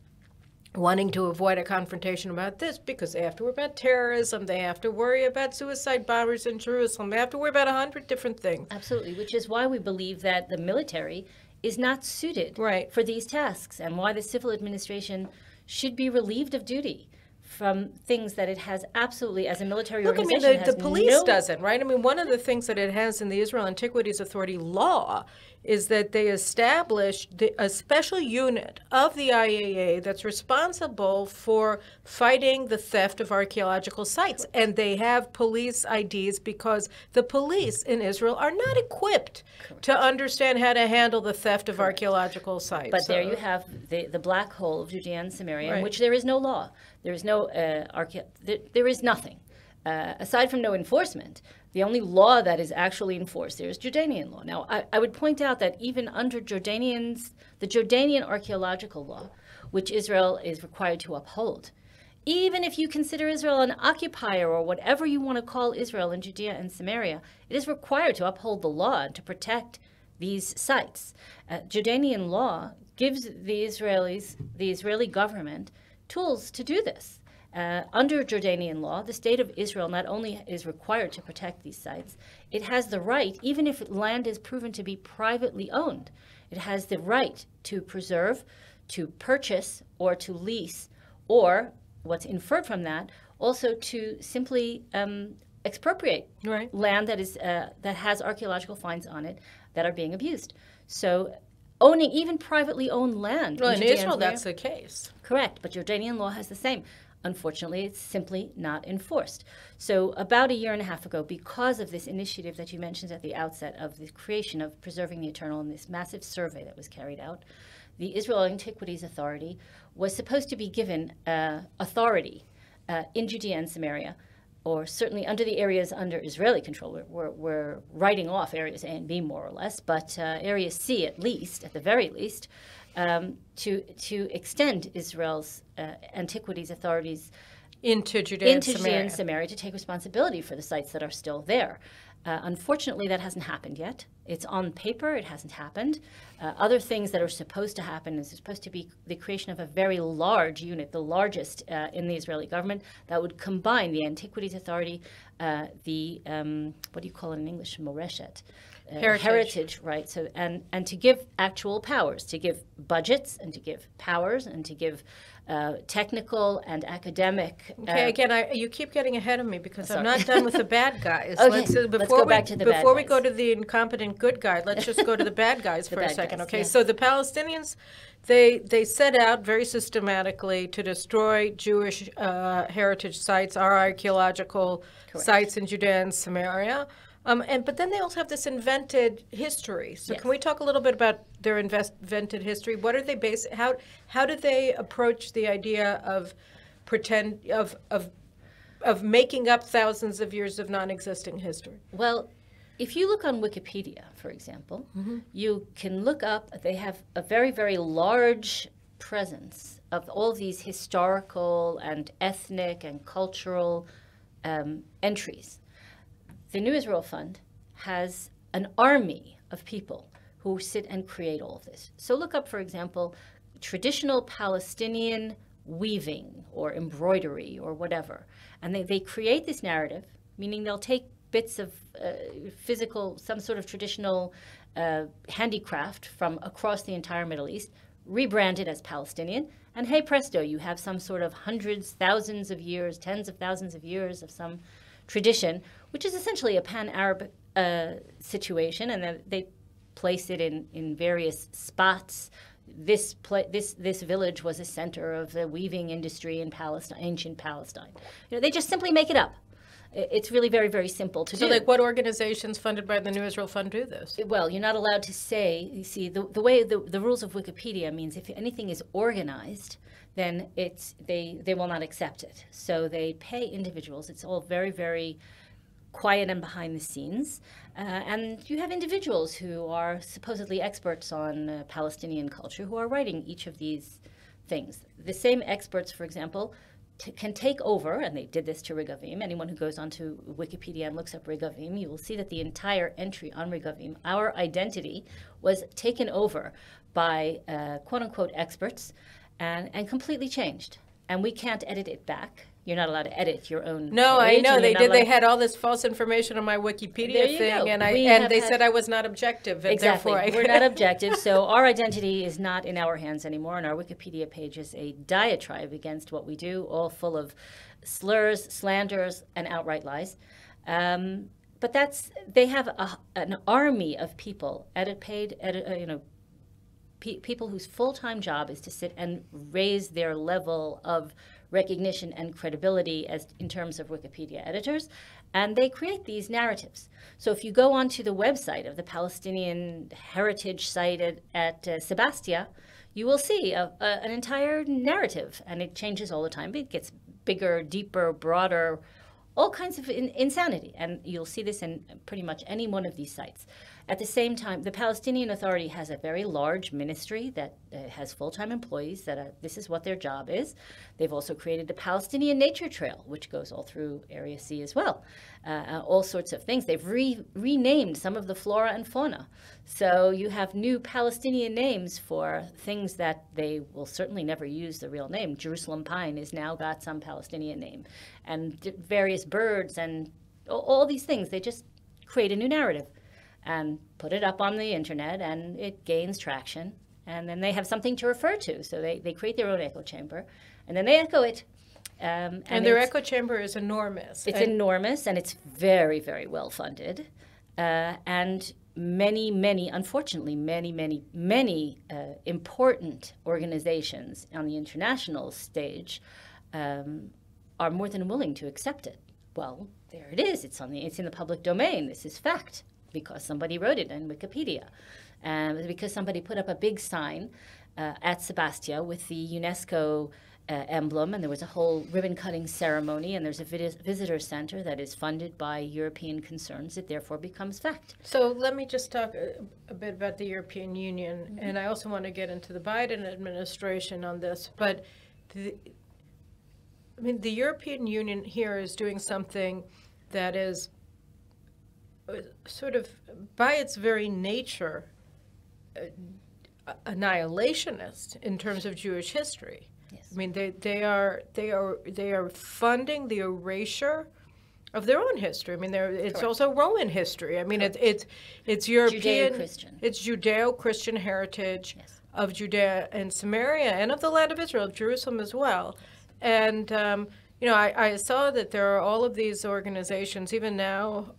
wanting to avoid a confrontation about this, because they have to worry about terrorism, they have to worry about suicide bombers in Jerusalem, they have to worry about 100 different things.
Absolutely, which is why we believe that the military is not suited for these tasks, and why the civil administration should be relieved of duty from things that it has absolutely, as a military organization,
I mean, the police doesn't, right? I mean, one of the things that it has in the Israel Antiquities Authority law is that they established a special unit of the IAA that's responsible for fighting the theft of archaeological sites. And they have police IDs because the police in Israel are not equipped to understand how to handle the theft of archaeological sites.
But there you have the black hole of Judea and Samaria, in which there is no law. There is no there is nothing. Aside from no enforcement, the only law that is actually enforced there is Jordanian law. Now, I would point out that even under the Jordanian archaeological law, which Israel is required to uphold, even if you consider Israel an occupier or whatever you want to call Israel in Judea and Samaria, it is required to uphold the law and to protect these sites. Jordanian law gives the Israeli government tools to do this. Under Jordanian law, the state of Israel not only is required to protect these sites, it has the right, even if land is proven to be privately owned, it has the right to preserve, to purchase, or to lease, or, what's inferred from that, also to simply expropriate land that is that has archaeological finds on it that are being abused. So owning even privately owned land.
Well, in Israel, that's the case.
Correct, but Jordanian law has the same. Unfortunately, it's simply not enforced. So about a year and a half ago, because of this initiative that you mentioned at the outset of the creation of Preserving the Eternal and this massive survey that was carried out, the Israel Antiquities Authority was supposed to be given authority in Judea and Samaria, or certainly under the areas under Israeli control. We're writing off areas A and B more or less, but area C at least, at the very least, to extend Israel's antiquities authorities
into Judea
and Samaria to take responsibility for the sites that are still there. Unfortunately, that hasn't happened yet. It's on paper. It hasn't happened. Other things that are supposed to happen is supposed to be the creation of a very large unit, the largest in the Israeli government, that would combine the Antiquities Authority, what do you call it in English, Moreshet, heritage, right? So and to give actual powers, to give budgets, and to give powers, and to give technical and academic.
Okay, again, you keep getting ahead of me because I'm not done with the bad guys.
Okay, let's go back to the bad guys.
Before we go to the incompetent good guy, let's just go to the bad guys for a second. Okay, so the Palestinians, they set out very systematically to destroy Jewish heritage sites, our archaeological sites in Judea and Samaria. But then they also have this invented history. So can we talk a little bit about their invented history? What are they based? How do they approach the idea of of making up thousands of years of non-existing history?
Well, if you look on Wikipedia, for example, you can look up. They have a very, very large presence of all these historical and ethnic and cultural entries. The New Israel Fund has an army of people who sit and create all of this. So look up, for example, traditional Palestinian weaving or embroidery or whatever. And they create this narrative, meaning they'll take bits of physical, some sort of traditional handicraft from across the entire Middle East, rebrand it as Palestinian, and hey presto, you have some sort of hundreds, thousands of years, tens of thousands of years of some tradition, which is essentially a pan-Arab situation, and then they place it in various spots this village was a center of the weaving industry in Palestine, ancient Palestine. They just simply make it up. It's really very, very simple to do.
So, like, what organizations funded by the New Israel Fund do this?
Well, you're not allowed to say. You see, the way the rules of Wikipedia means if anything is organized, then they will not accept it. So they pay individuals. It's all very, very quiet and behind the scenes. And you have individuals who are supposedly experts on Palestinian culture who are writing each of these things. The same experts, for example, can take over, and they did this to Regavim. Anyone who goes onto Wikipedia and looks up Regavim, you will see that the entire entry on Regavim, our identity, was taken over by quote-unquote experts and completely changed. And we can't edit it back. You're not allowed to edit your own
No, I
page,
know.
and
They
you're
did.
not
They
allowed-
had all this false information on my Wikipedia thing,
go.
and they said I was not objective. And
Exactly.
Therefore
We're not objective, so our identity is not in our hands anymore, and our Wikipedia page is a diatribe against what we do, all full of slurs, slanders, and outright lies. But they have an army of people, people whose full-time job is to sit and raise their level of recognition and credibility as in terms of Wikipedia editors, and they create these narratives. So if you go onto the website of the Palestinian heritage site at Sebastia, you will see an entire narrative, and it changes all the time. It gets bigger, deeper, broader, all kinds of insanity, and you'll see this in pretty much any one of these sites. At the same time, the Palestinian Authority has a very large ministry that has full-time employees this is what their job is. They've also created the Palestinian Nature Trail, which goes all through Area C as well. All sorts of things. They've renamed some of the flora and fauna. So you have new Palestinian names for things that they will certainly never use the real name. Jerusalem pine has now got some Palestinian name. And various birds and all these things. They just create a new narrative and put it up on the internet, and it gains traction. And then they have something to refer to. So they create their own echo chamber, and then they echo it.
And their echo chamber is enormous.
It's enormous, and it's very, very well funded. And unfortunately, many important organizations on the international stage are more than willing to accept it. Well, there it is. It's in the public domain. This is fact, because somebody wrote it in Wikipedia, because somebody put up a big sign at Sebastia with the UNESCO emblem, and there was a whole ribbon-cutting ceremony, and there's a visitor center that is funded by European concerns. It therefore becomes fact.
So let me just talk a bit about the European Union, and I also want to get into the Biden administration on this, but the European Union here is doing something that is sort of, by its very nature, annihilationist in terms of Jewish history.
Yes.
I mean, they are funding the erasure of their own history. I mean, it's
Correct.
also Roman history. I mean, it's European,
Judeo-Christian.
It's Judeo-Christian heritage
Yes.
of Judea and Samaria, and of the land of Israel, Jerusalem as well. And I saw that there are all of these organizations, even now,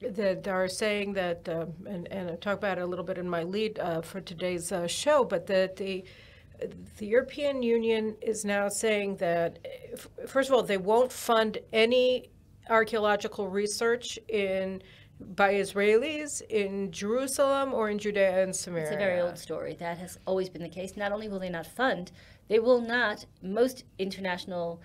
that are saying that, and I talk about it a little bit in my lead for today's show, but that the European Union is now saying that, first of all, they won't fund any archaeological research by Israelis in Jerusalem or in Judea and Samaria.
It's a very old story. That has always been the case. Not only will they not fund, they will not, most international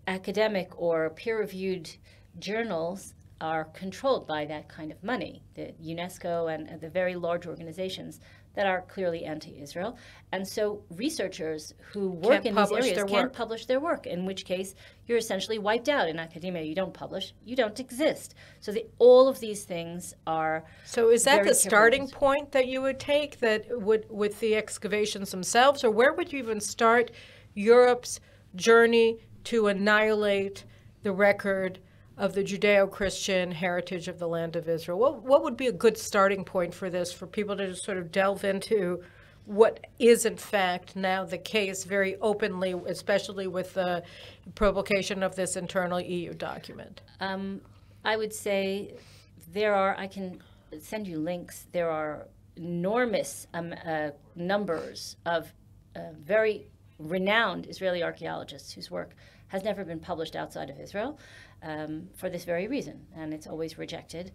academic or peer-reviewed journals are controlled by that kind of money. The UNESCO and the very large organizations that are clearly anti-Israel. And so researchers who work in these areas can't publish their work, in which case you're essentially wiped out in academia. You don't publish, you don't exist. So all of these things are
So is that
very
the starting
careful.
point that you would take, that with the excavations themselves, or where would you even start Europe's journey to annihilate the record of the Judeo-Christian heritage of the land of Israel? What would be a good starting point for this, for people to just sort of delve into what is in fact now the case very openly, especially with the publication of this internal EU document?
I would say I can send you links. There are enormous numbers of very renowned Israeli archaeologists whose work has never been published outside of Israel for this very reason, and it's always rejected.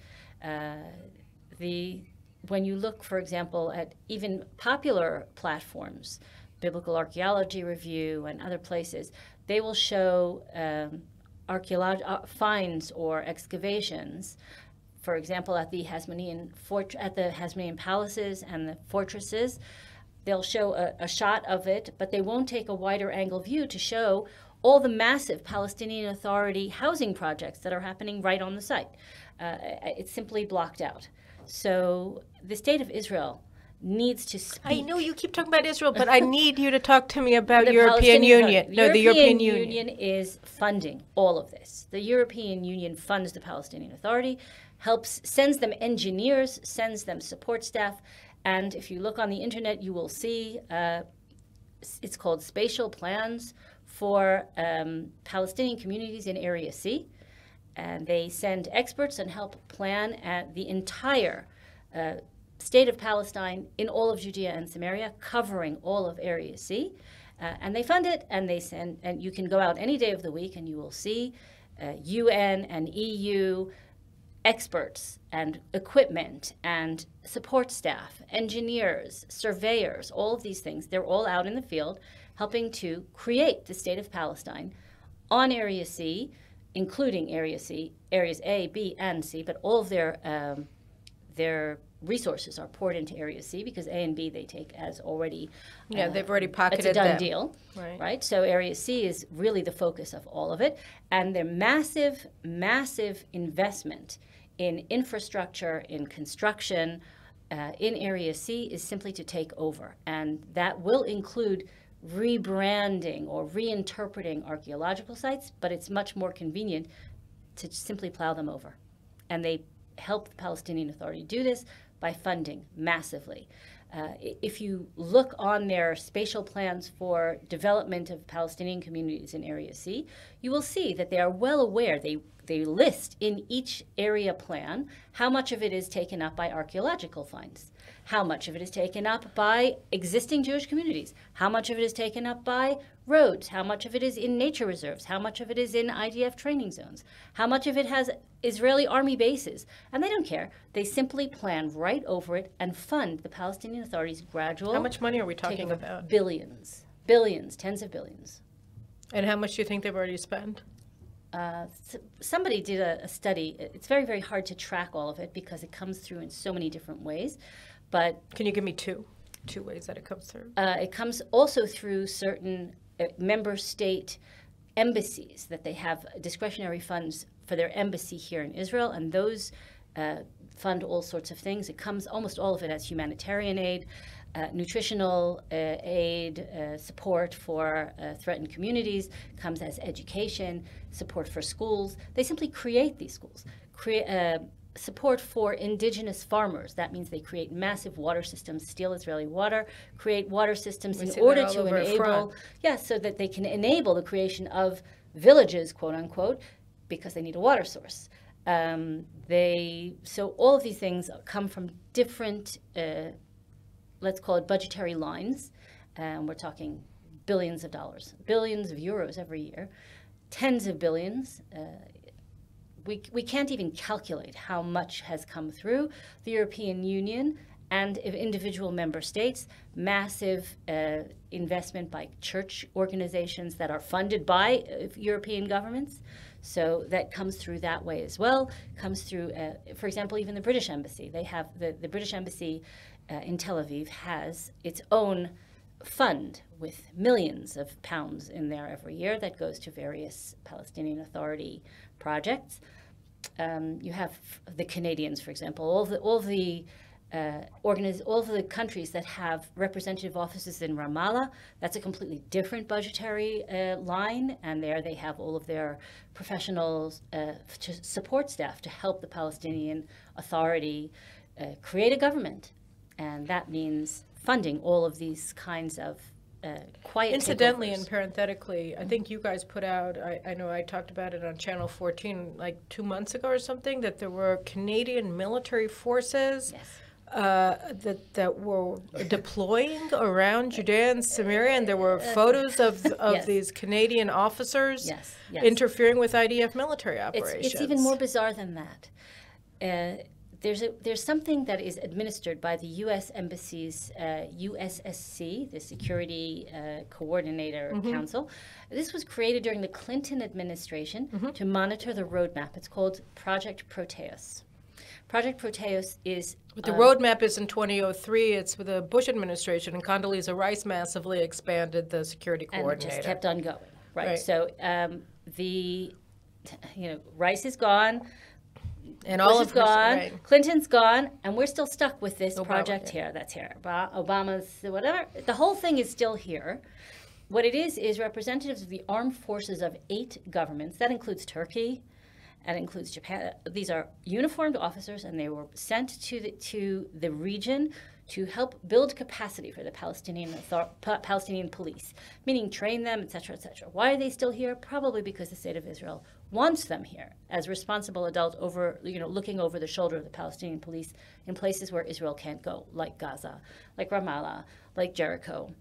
When you look, for example, at even popular platforms, Biblical Archaeology Review and other places, they will show finds or excavations, for example, at the Hasmonean palaces and the fortresses. They'll show a shot of it, but they won't take a wider angle view to show all the massive Palestinian Authority housing projects that are happening right on the site. It's simply blocked out. So the state of Israel needs to speak.
I know you keep talking about Israel, but I need you to talk to me about
the
European Union.
No, the European Union is funding all of this. The European Union funds the Palestinian Authority, sends them engineers, sends them support staff, and if you look on the internet, you will see it's called spatial plans for Palestinian communities in Area C. And they send experts and help plan the entire state of Palestine in all of Judea and Samaria, covering all of Area C. And they fund it, and they send, and you can go out any day of the week and you will see UN and EU experts and equipment and support staff, engineers, surveyors, all of these things. They're all out in the field helping to create the state of Palestine on Area C, including Area C, Areas A, B, and C, but all of their resources are poured into Area C because A and B they take as already.
They've already pocketed
it's a done
them.
deal,
right?
So Area C is really the focus of all of it, and their massive, massive investment in infrastructure, in construction, in Area C is simply to take over, and that will include rebranding or reinterpreting archaeological sites, but it's much more convenient to simply plow them over. And they help the Palestinian Authority do this by funding massively. If you look on their spatial plans for development of Palestinian communities in Area C, you will see that they are well aware. They list in each area plan how much of it is taken up by archaeological finds, how much of it is taken up by existing Jewish communities, how much of it is taken up by roads, how much of it is in nature reserves, how much of it is in IDF training zones, how much of it has Israeli army bases. And they don't care. They simply plan right over it and fund the Palestinian Authority's gradual.
How much money are we talking about?
Billions. Billions, tens of billions.
And how much do you think they've already spent?
Somebody did a study. It's very, very hard to track all of it because it comes through in so many different ways. But
can you give me two ways that it comes through?
It comes also through certain member state embassies that they have discretionary funds for their embassy here in Israel, and those fund all sorts of things. It comes, almost all of it, as humanitarian aid, nutritional aid, support for threatened communities, comes as education, support for schools. They simply create these schools. Support for indigenous farmers. That means they create massive water systems, steal Israeli water, create water systems in order to enable, so that they can enable the creation of villages, quote unquote, because they need a water source. So all of these things come from different, let's call it budgetary lines. We're talking billions of dollars, billions of euros every year, tens of billions. We can't even calculate how much has come through the European Union and individual member states, massive investment by church organizations that are funded by European governments. So that comes through that way as well. Comes through, for example, even the British Embassy. They have the British Embassy in Tel Aviv has its own fund with millions of pounds in there every year that goes to various Palestinian Authority projects. You have the Canadians, for example, all the countries that have representative offices in Ramallah. That's a completely different budgetary line, and there they have all of their professionals, support staff to help the Palestinian Authority create a government, and that means funding all of these kinds of quiet
Incidentally
takeovers.
and parenthetically, I think you guys put out, I know I talked about it on Channel 14 like 2 months ago or something, that there were Canadian military forces that were deploying around Judea and Samaria, and there were photos of
Yes.
these Canadian officers
Yes, yes.
interfering with IDF military operations.
It's even more bizarre than that. There's something that is administered by the U.S. Embassy's USSC, the Security Coordinator Council. This was created during the Clinton administration to monitor the roadmap. It's called Project Proteus. Project Proteus is...
But the roadmap is in 2003. It's with the Bush administration, and Condoleezza Rice massively expanded the security coordinator.
And it just kept on going. Right.
Right.
So Rice is gone.
And
Bush
all
is
of
gone,
right.
Clinton's gone, and we're still stuck with this
Obama,
project here. That's here. Obama's whatever. The whole thing is still here. What it is representatives of the armed forces of 8 governments. That includes Turkey, and includes Japan. These are uniformed officers, and they were sent to the region to help build capacity for the Palestinian police, meaning train them, etc., etc. Why are they still here? Probably because the state of Israel wants them here as responsible adults looking over the shoulder of the Palestinian police in places where Israel can't go, like Gaza, like Ramallah, like Jericho.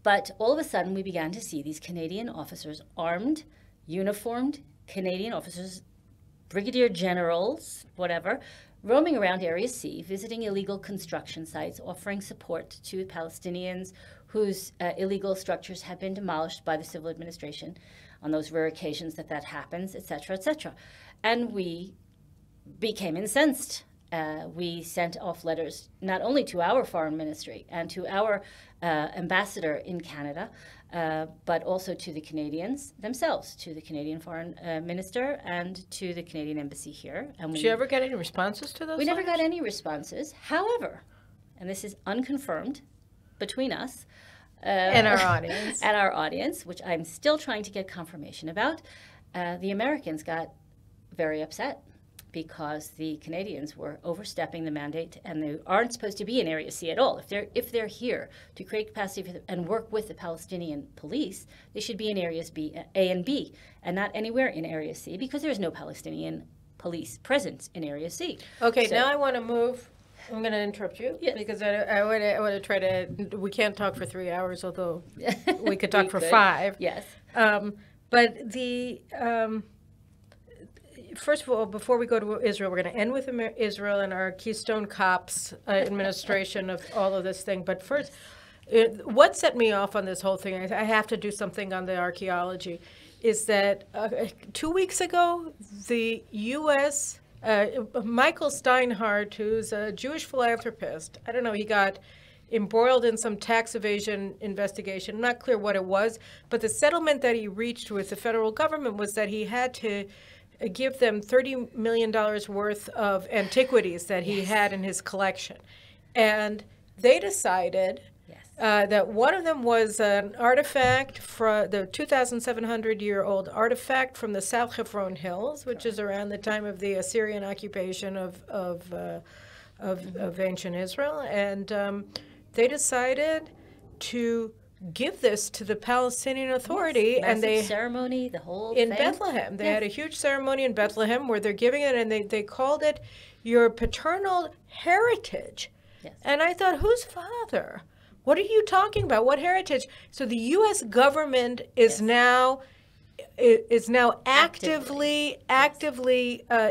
But all of a sudden, we began to see these Canadian officers, armed, uniformed Canadian officers, brigadier generals, whatever, roaming around Area C, visiting illegal construction sites, offering support to Palestinians whose illegal structures have been demolished by the civil administration on those rare occasions that happens, etc., etc. And we became incensed. We sent off letters not only to our foreign ministry and to our ambassador in Canada, but also to the Canadians themselves, to the Canadian foreign minister and to the Canadian embassy here. And
Did you ever get any responses to those?
We never
letters?
got any responses. However, and this is unconfirmed between us,
and our audience,
which I'm still trying to get confirmation about, the Americans got very upset because the Canadians were overstepping the mandate, and they aren't supposed to be in Area C at all. If they're here to create capacity and work with the Palestinian police, they should be in Areas A and B, and not anywhere in Area C, because there's no Palestinian police presence in Area C.
Okay,
So-
now I want to move. I'm going to interrupt you because I want to try to. We can't talk for 3 hours, although we could talk for 5.
Yes.
But first of all, before we go to Israel, we're going to end with Israel and our Keystone Cops administration of all of this thing. But first, what set me off on this whole thing, I have to do something on the archaeology, is that 2 weeks ago, the U.S., Michael Steinhardt, who's a Jewish philanthropist, I don't know, he got embroiled in some tax evasion investigation. I'm not clear what it was, but the settlement that he reached with the federal government was that he had to give them $30 million worth of antiquities that he had in his collection. And they decided that one of them was an artifact from the 2,700-year-old artifact from the South Hebron Hills, which is around the time of the Assyrian occupation of ancient Israel. And they decided to give this to the Palestinian Authority, and they
ceremony, the whole
in
thing.
Bethlehem. They had a huge ceremony in Bethlehem where they're giving it, and they called it your paternal heritage.
Yes.
And I thought, whose father? What are you talking about? What heritage? So the U.S. government is now actively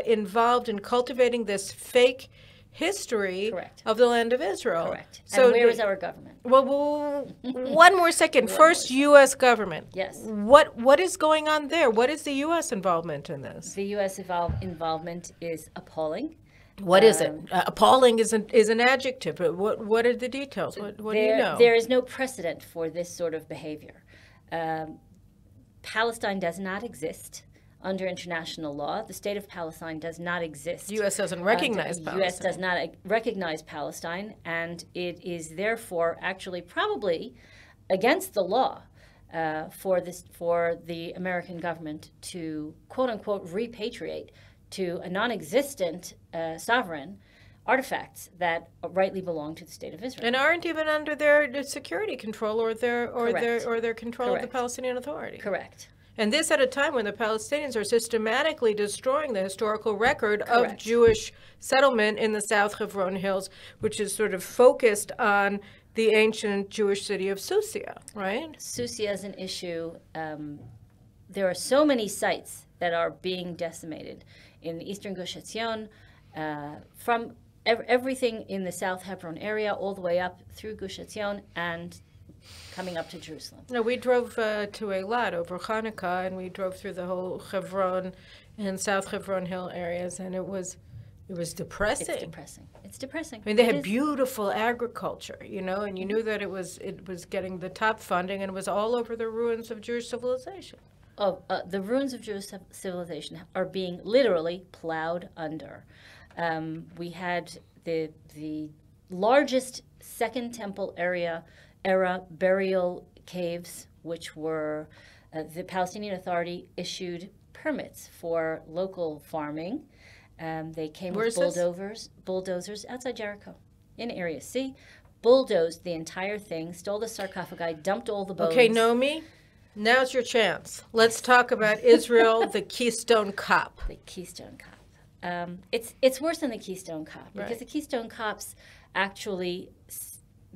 involved in cultivating this fake history of the land of Israel.
Correct.
So
and where is our government?
Well, one more second. First, U.S. government.
Yes.
What is going on there? What is the U.S. involvement in this?
The U.S. involvement is appalling.
What is it? Appalling is an adjective. But what are the details? What do you know?
There is no precedent for this sort of behavior. Palestine does not exist under international law. The state of Palestine does not exist.
The U.S. doesn't recognize Palestine.
The U.S. does not recognize Palestine, and it is therefore actually probably against the law for the American government to quote unquote repatriate to a non-existent sovereign artifacts that rightly belong to the state of Israel
and aren't even under their security control or their control of the
Correct.
Palestinian Authority.
Correct.
And this at a time when the Palestinians are systematically destroying the historical record of
Correct.
Jewish settlement in the South Hebron Hills, which is sort of focused on the ancient Jewish city of Susia, right?
Susia is an issue. There are so many sites that are being decimated in the eastern Gush Etzion, from everything in the South Hebron area all the way up through Gush Etzion and coming up to Jerusalem.
No, we drove to Eilat over Hanukkah, and we drove through the whole Hebron and South Hebron Hill areas, and it was depressing.
It's depressing. It's depressing.
I mean, they had beautiful agriculture, you know, and you knew that it was getting the top funding, and it was all over the ruins of Jewish civilization.
The ruins of Jewish civilization are being literally plowed under. We had the largest Second Temple era burial caves, which were the Palestinian Authority issued permits for local farming. They came with bulldozers outside Jericho in Area C, bulldozed the entire thing, stole the sarcophagi, dumped all the bones.
Okay, Naomi, now's your chance. Let's talk about Israel, the Keystone Cop.
The Keystone Cop. It's worse than the Keystone Cop, because
Right.
the Keystone Cops actually,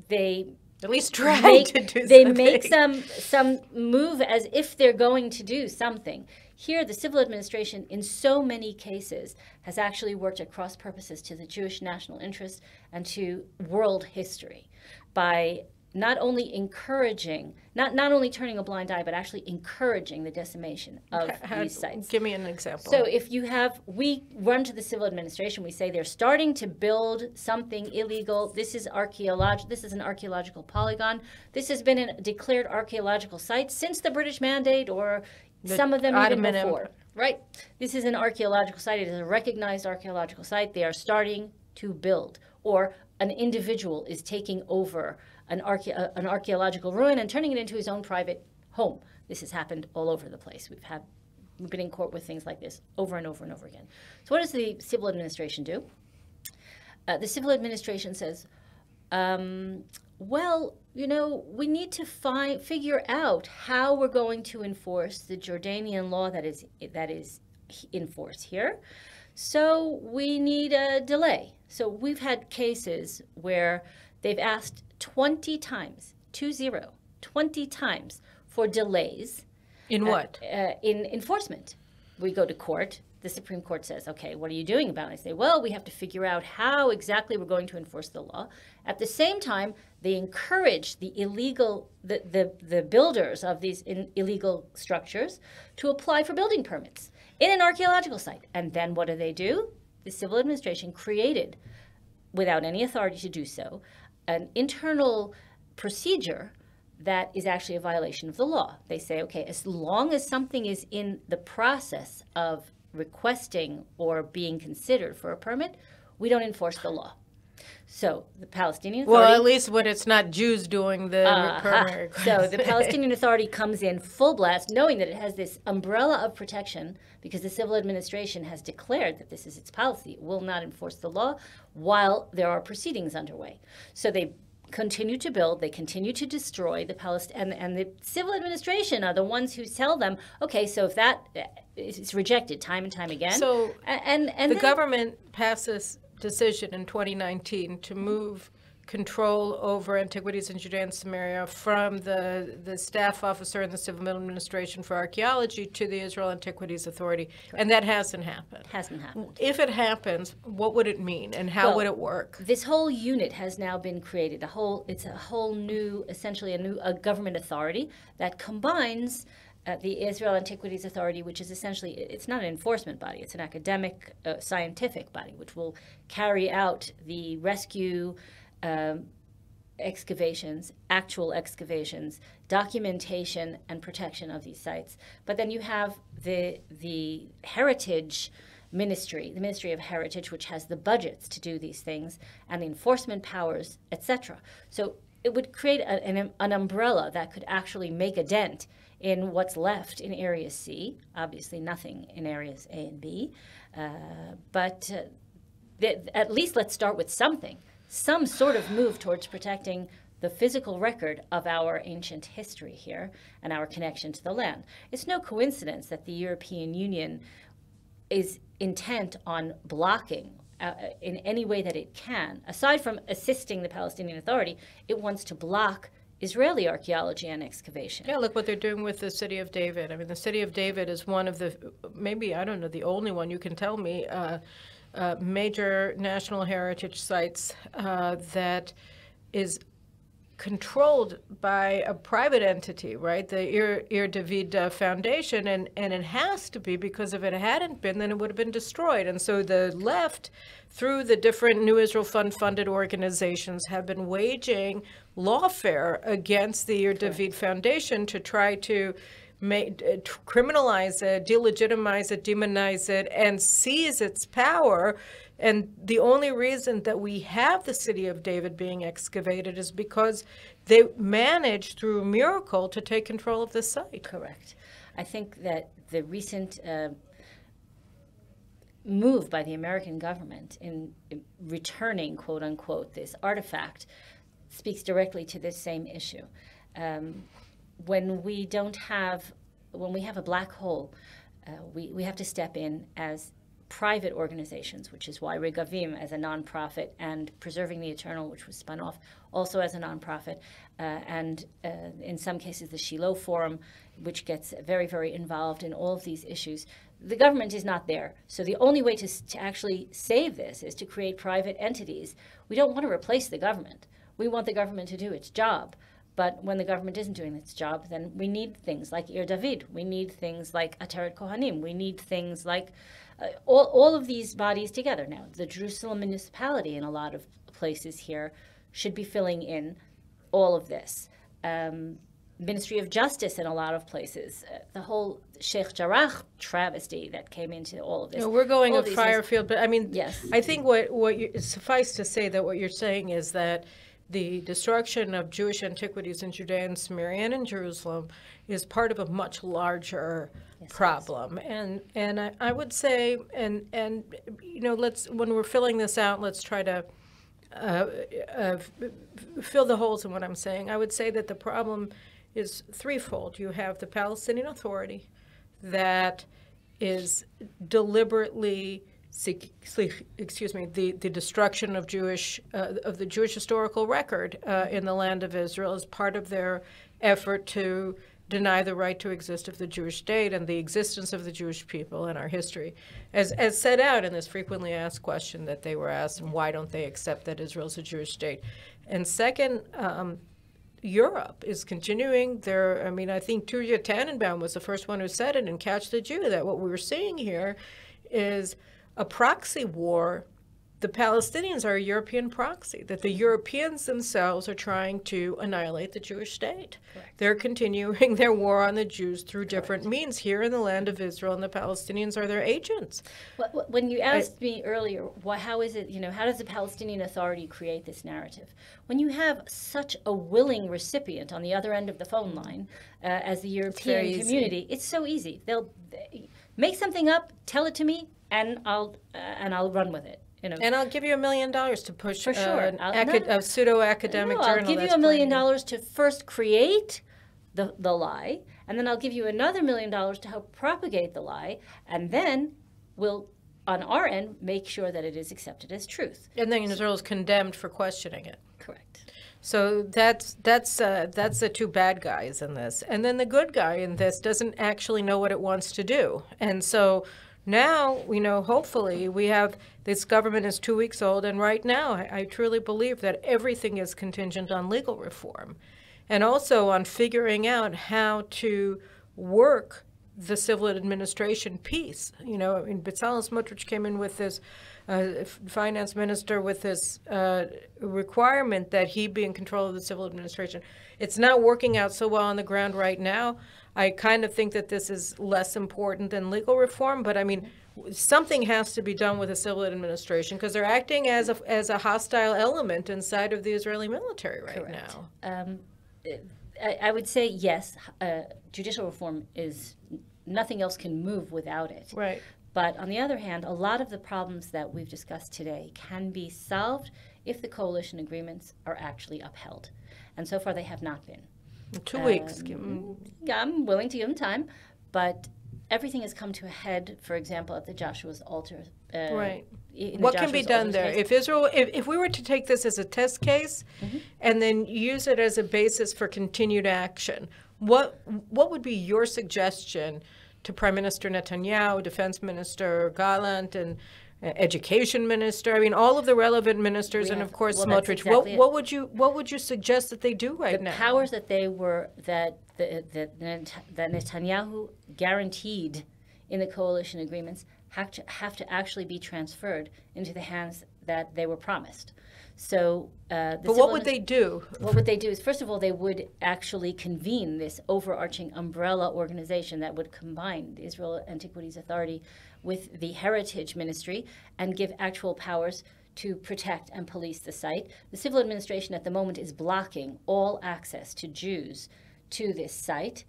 they
At least trying to do
they
something.
make some move as if they're going to do something. Here, the civil administration, in so many cases, has actually worked at cross purposes to the Jewish national interest and to world history by not only encouraging, not only turning a blind eye, but actually encouraging the decimation of these sites.
Give me an example.
So if you have, we run to the civil administration, we say they're starting to build something illegal. This is an archaeological polygon. This has been a declared archaeological site since the British Mandate, or some of them even
Ottoman
before.
Empire.
Right. This is an archaeological site. It is a recognized archaeological site. They are starting to build, or an individual is taking over an archaeological ruin and turning it into his own private home. This has happened all over the place. We've been in court with things like this over and over and over again. So what does the civil administration do? The civil administration says, well, you know, we need to figure out how we're going to enforce the Jordanian law that is in force here. So we need a delay. So we've had cases where they've asked 20 times, 20 times for delays.
In what?
In enforcement. We go to court. The Supreme Court says, okay, what are you doing about it? I say, well, we have to figure out how exactly we're going to enforce the law. At the same time, they encourage the builders of these illegal structures to apply for building permits in an archaeological site. And then what do? The civil administration created, without any authority to do so, an internal procedure that is actually a violation of the law. They say, okay, as long as something is in the process of requesting or being considered for a permit, we don't enforce the law. So the Palestinian Authority...
Well, at least when it's not Jews doing the permit.
So the Palestinian Authority comes in full blast, knowing that it has this umbrella of protection, because the civil administration has declared that this is its policy. It will not enforce the law while there are proceedings underway. So they continue to build, they continue to destroy and the civil administration are the ones who tell them, okay, so if that is rejected time and time again.
So
and
the government passed this decision in 2019 to move control over antiquities in Judea and Samaria from the staff officer in the civil administration for archaeology to the Israel Antiquities Authority, and that hasn't happened.
Hasn't happened.
If it happens, what would it mean, and how would it work?
This whole unit has now been created. It's a whole new, essentially a government authority that combines the Israel Antiquities Authority, which is essentially, it's not an enforcement body, it's an academic, scientific body, which will carry out the rescue excavations, actual excavations, documentation and protection of these sites. But then you have the heritage ministry, the Ministry of Heritage, which has the budgets to do these things, and the enforcement powers, etc. So it would create an umbrella that could actually make a dent in what's left in Area C. Obviously nothing in Areas A and B. But at least let's start with something. Some sort of move towards protecting the physical record of our ancient history here and our connection to the land. It's no coincidence that the European Union is intent on blocking in any way that it can. Aside from assisting the Palestinian Authority, it wants to block Israeli archaeology and excavation.
Yeah, look what they're doing with the City of David. I mean, the City of David is one of the, maybe, I don't know, the only one, you can tell me, major national heritage sites that is controlled by a private entity, right? The Ir David Foundation, and it has to be, because if it hadn't been, then it would have been destroyed. And so the left, through the different New Israel Fund funded organizations, have been waging lawfare against the Ir David Foundation to try to criminalize it, delegitimize it, demonize it, and seize its power. And the only reason that we have the City of David being excavated is because they managed, through a miracle, to take control of the site.
Correct. I think that the recent move by the American government in returning, quote unquote, this artifact speaks directly to this same issue. When we have a black hole, we have to step in as private organizations, which is why Regavim as a nonprofit, and Preserving the Eternal, which was spun off also as a nonprofit, and in some cases the Shiloh Forum, which gets very, very involved in all of these issues. The government is not there. So the only way to actually save this is to create private entities. We don't want to replace the government. We want the government to do its job. But when the government isn't doing its job, then we need things like Ir David. We need things like Ateret Kohanim. We need things like all of these bodies together. Now, the Jerusalem municipality in a lot of places here should be filling in all of this. Ministry of Justice in a lot of places. The whole Sheikh Jarrah travesty that came into all of this.
No, we're going a fire field, but I mean,
yes.
I think suffice to say that what you're saying is that the destruction of Jewish antiquities in Judea and Samaria and in Jerusalem is part of a much larger problem. And I would say, and you know, when we're filling this out, let's try to fill the holes in what I'm saying. I would say that the problem is threefold. You have the Palestinian Authority that is deliberately the destruction of the Jewish historical record in the land of Israel as part of their effort to deny the right to exist of the Jewish state and the existence of the Jewish people in our history, as set out in this frequently asked question that they were asked, and why don't they accept that Israel's a Jewish state? And second, Europe is continuing their, I mean, I think Turya Tannenbaum was the first one who said it in Catch the Jew, that what we're seeing here is a proxy war. The Palestinians are a European proxy, that the Europeans themselves are trying to annihilate the Jewish state. Correct. They're continuing their war on the Jews through different means here in the land of Israel, and the Palestinians are their agents.
Well, when you asked me earlier, how is it, how does the Palestinian Authority create this narrative? When you have such a willing recipient on the other end of the phone line as the European community, it's so easy. They'll make something up, tell it to me, and I'll run with it.
And I'll give you $1 million to push
for sure.
a pseudo-academic journal.
I'll give you $1 million to first create the lie, and then I'll give you another $1 million to help propagate the lie, and then we'll, on our end, make sure that it is accepted as truth.
And then Israel is condemned for questioning it.
Correct.
So that's the two bad guys in this, and then the good guy in this doesn't actually know what it wants to do, and so. Now, hopefully this government is 2 weeks old, and right now I truly believe that everything is contingent on legal reform and also on figuring out how to work the civil administration piece. Bezalel Smotrich came in with this finance minister with this requirement that he be in control of the civil administration. It's not working out so well on the ground right now. I kind of think that this is less important than legal reform, but I mean, something has to be done with the civil administration because they're acting as a hostile element inside of the Israeli military right now.
I would say yes, judicial reform is, nothing else can move without it.
Right.
But on the other hand, a lot of the problems that we've discussed today can be solved if the coalition agreements are actually upheld. And so far they have not been.
2 weeks.
I'm willing to give them time, but everything has come to a head, for example, at the Joshua's altar.
Right. What can be done there? If Israel, if we were to take this as a test case and then use it as a basis for continued action, what would be your suggestion to Prime Minister Netanyahu, Defense Minister Gallant, and Education Minister? I mean, all of the relevant ministers, and of course Smotrich.
Exactly
what would you suggest that they do right now?
The powers that Netanyahu guaranteed in the coalition agreements have to actually be transferred into the hands that they were promised. So,
but what would they do?
What would they do is, first of all, they would actually convene this overarching umbrella organization that would combine the Israel Antiquities Authority with the Heritage Ministry and give actual powers to protect and police the site. The civil administration at the moment is blocking all access to Jews to this site,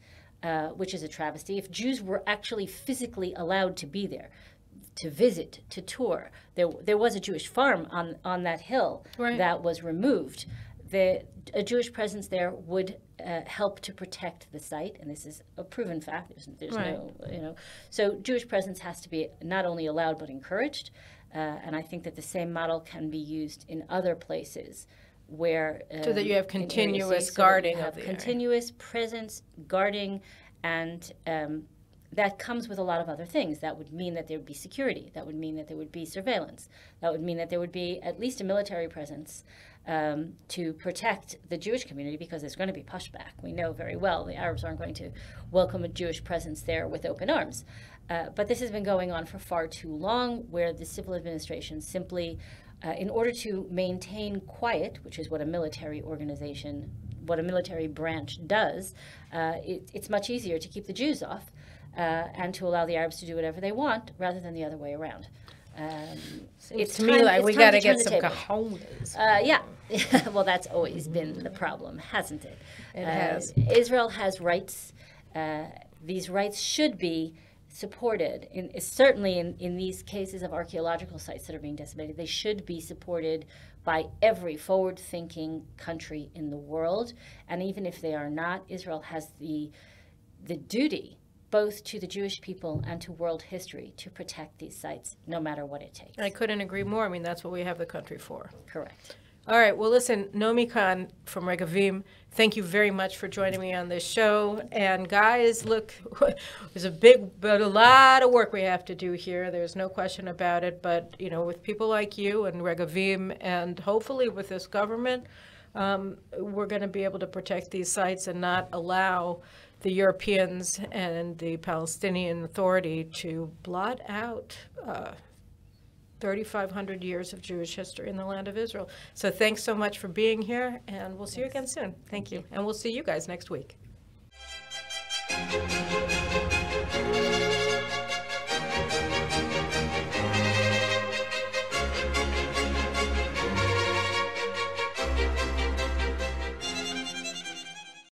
which is a travesty. If Jews were actually physically allowed to be there, to visit, to tour. There was a Jewish farm on that hill that was removed. A Jewish presence there would help to protect the site, and this is a proven fact. There's no, so Jewish presence has to be not only allowed but encouraged, and I think that the same model can be used in other places where
so that you have continuous guarding of the
continuous presence, guarding, and that comes with a lot of other things. That would mean that there would be security. That would mean that there would be surveillance. That would mean that there would be at least a military presence to protect the Jewish community, because there's going to be pushback. We know very well the Arabs aren't going to welcome a Jewish presence there with open arms. But this has been going on for far too long, where the civil administration simply, in order to maintain quiet, which is what a military organization, what a military branch does, it's much easier to keep the Jews off and to allow the Arabs to do whatever they want, rather than the other way around.
It's to me like we got to get some cojones.
Yeah, well, that's always been the problem, hasn't it?
It has.
Israel has rights. These rights should be supported. Certainly in these cases of archaeological sites that are being decimated, they should be supported by every forward-thinking country in the world. And even if they are not, Israel has the duty, both to the Jewish people and to world history, to protect these sites, no matter what it takes.
I couldn't agree more. I mean, that's what we have the country for.
Correct.
All right. Well, listen, Naomi Kahn from Regavim, thank you very much for joining me on this show. And guys, look, there's a lot of work we have to do here. There's no question about it. But, with people like you and Regavim, and hopefully with this government, we're going to be able to protect these sites and not allow the Europeans and the Palestinian Authority to blot out 3,500 years of Jewish history in the land of Israel. So thanks so much for being here, and we'll see you again soon. Thank you. And we'll see you guys next week.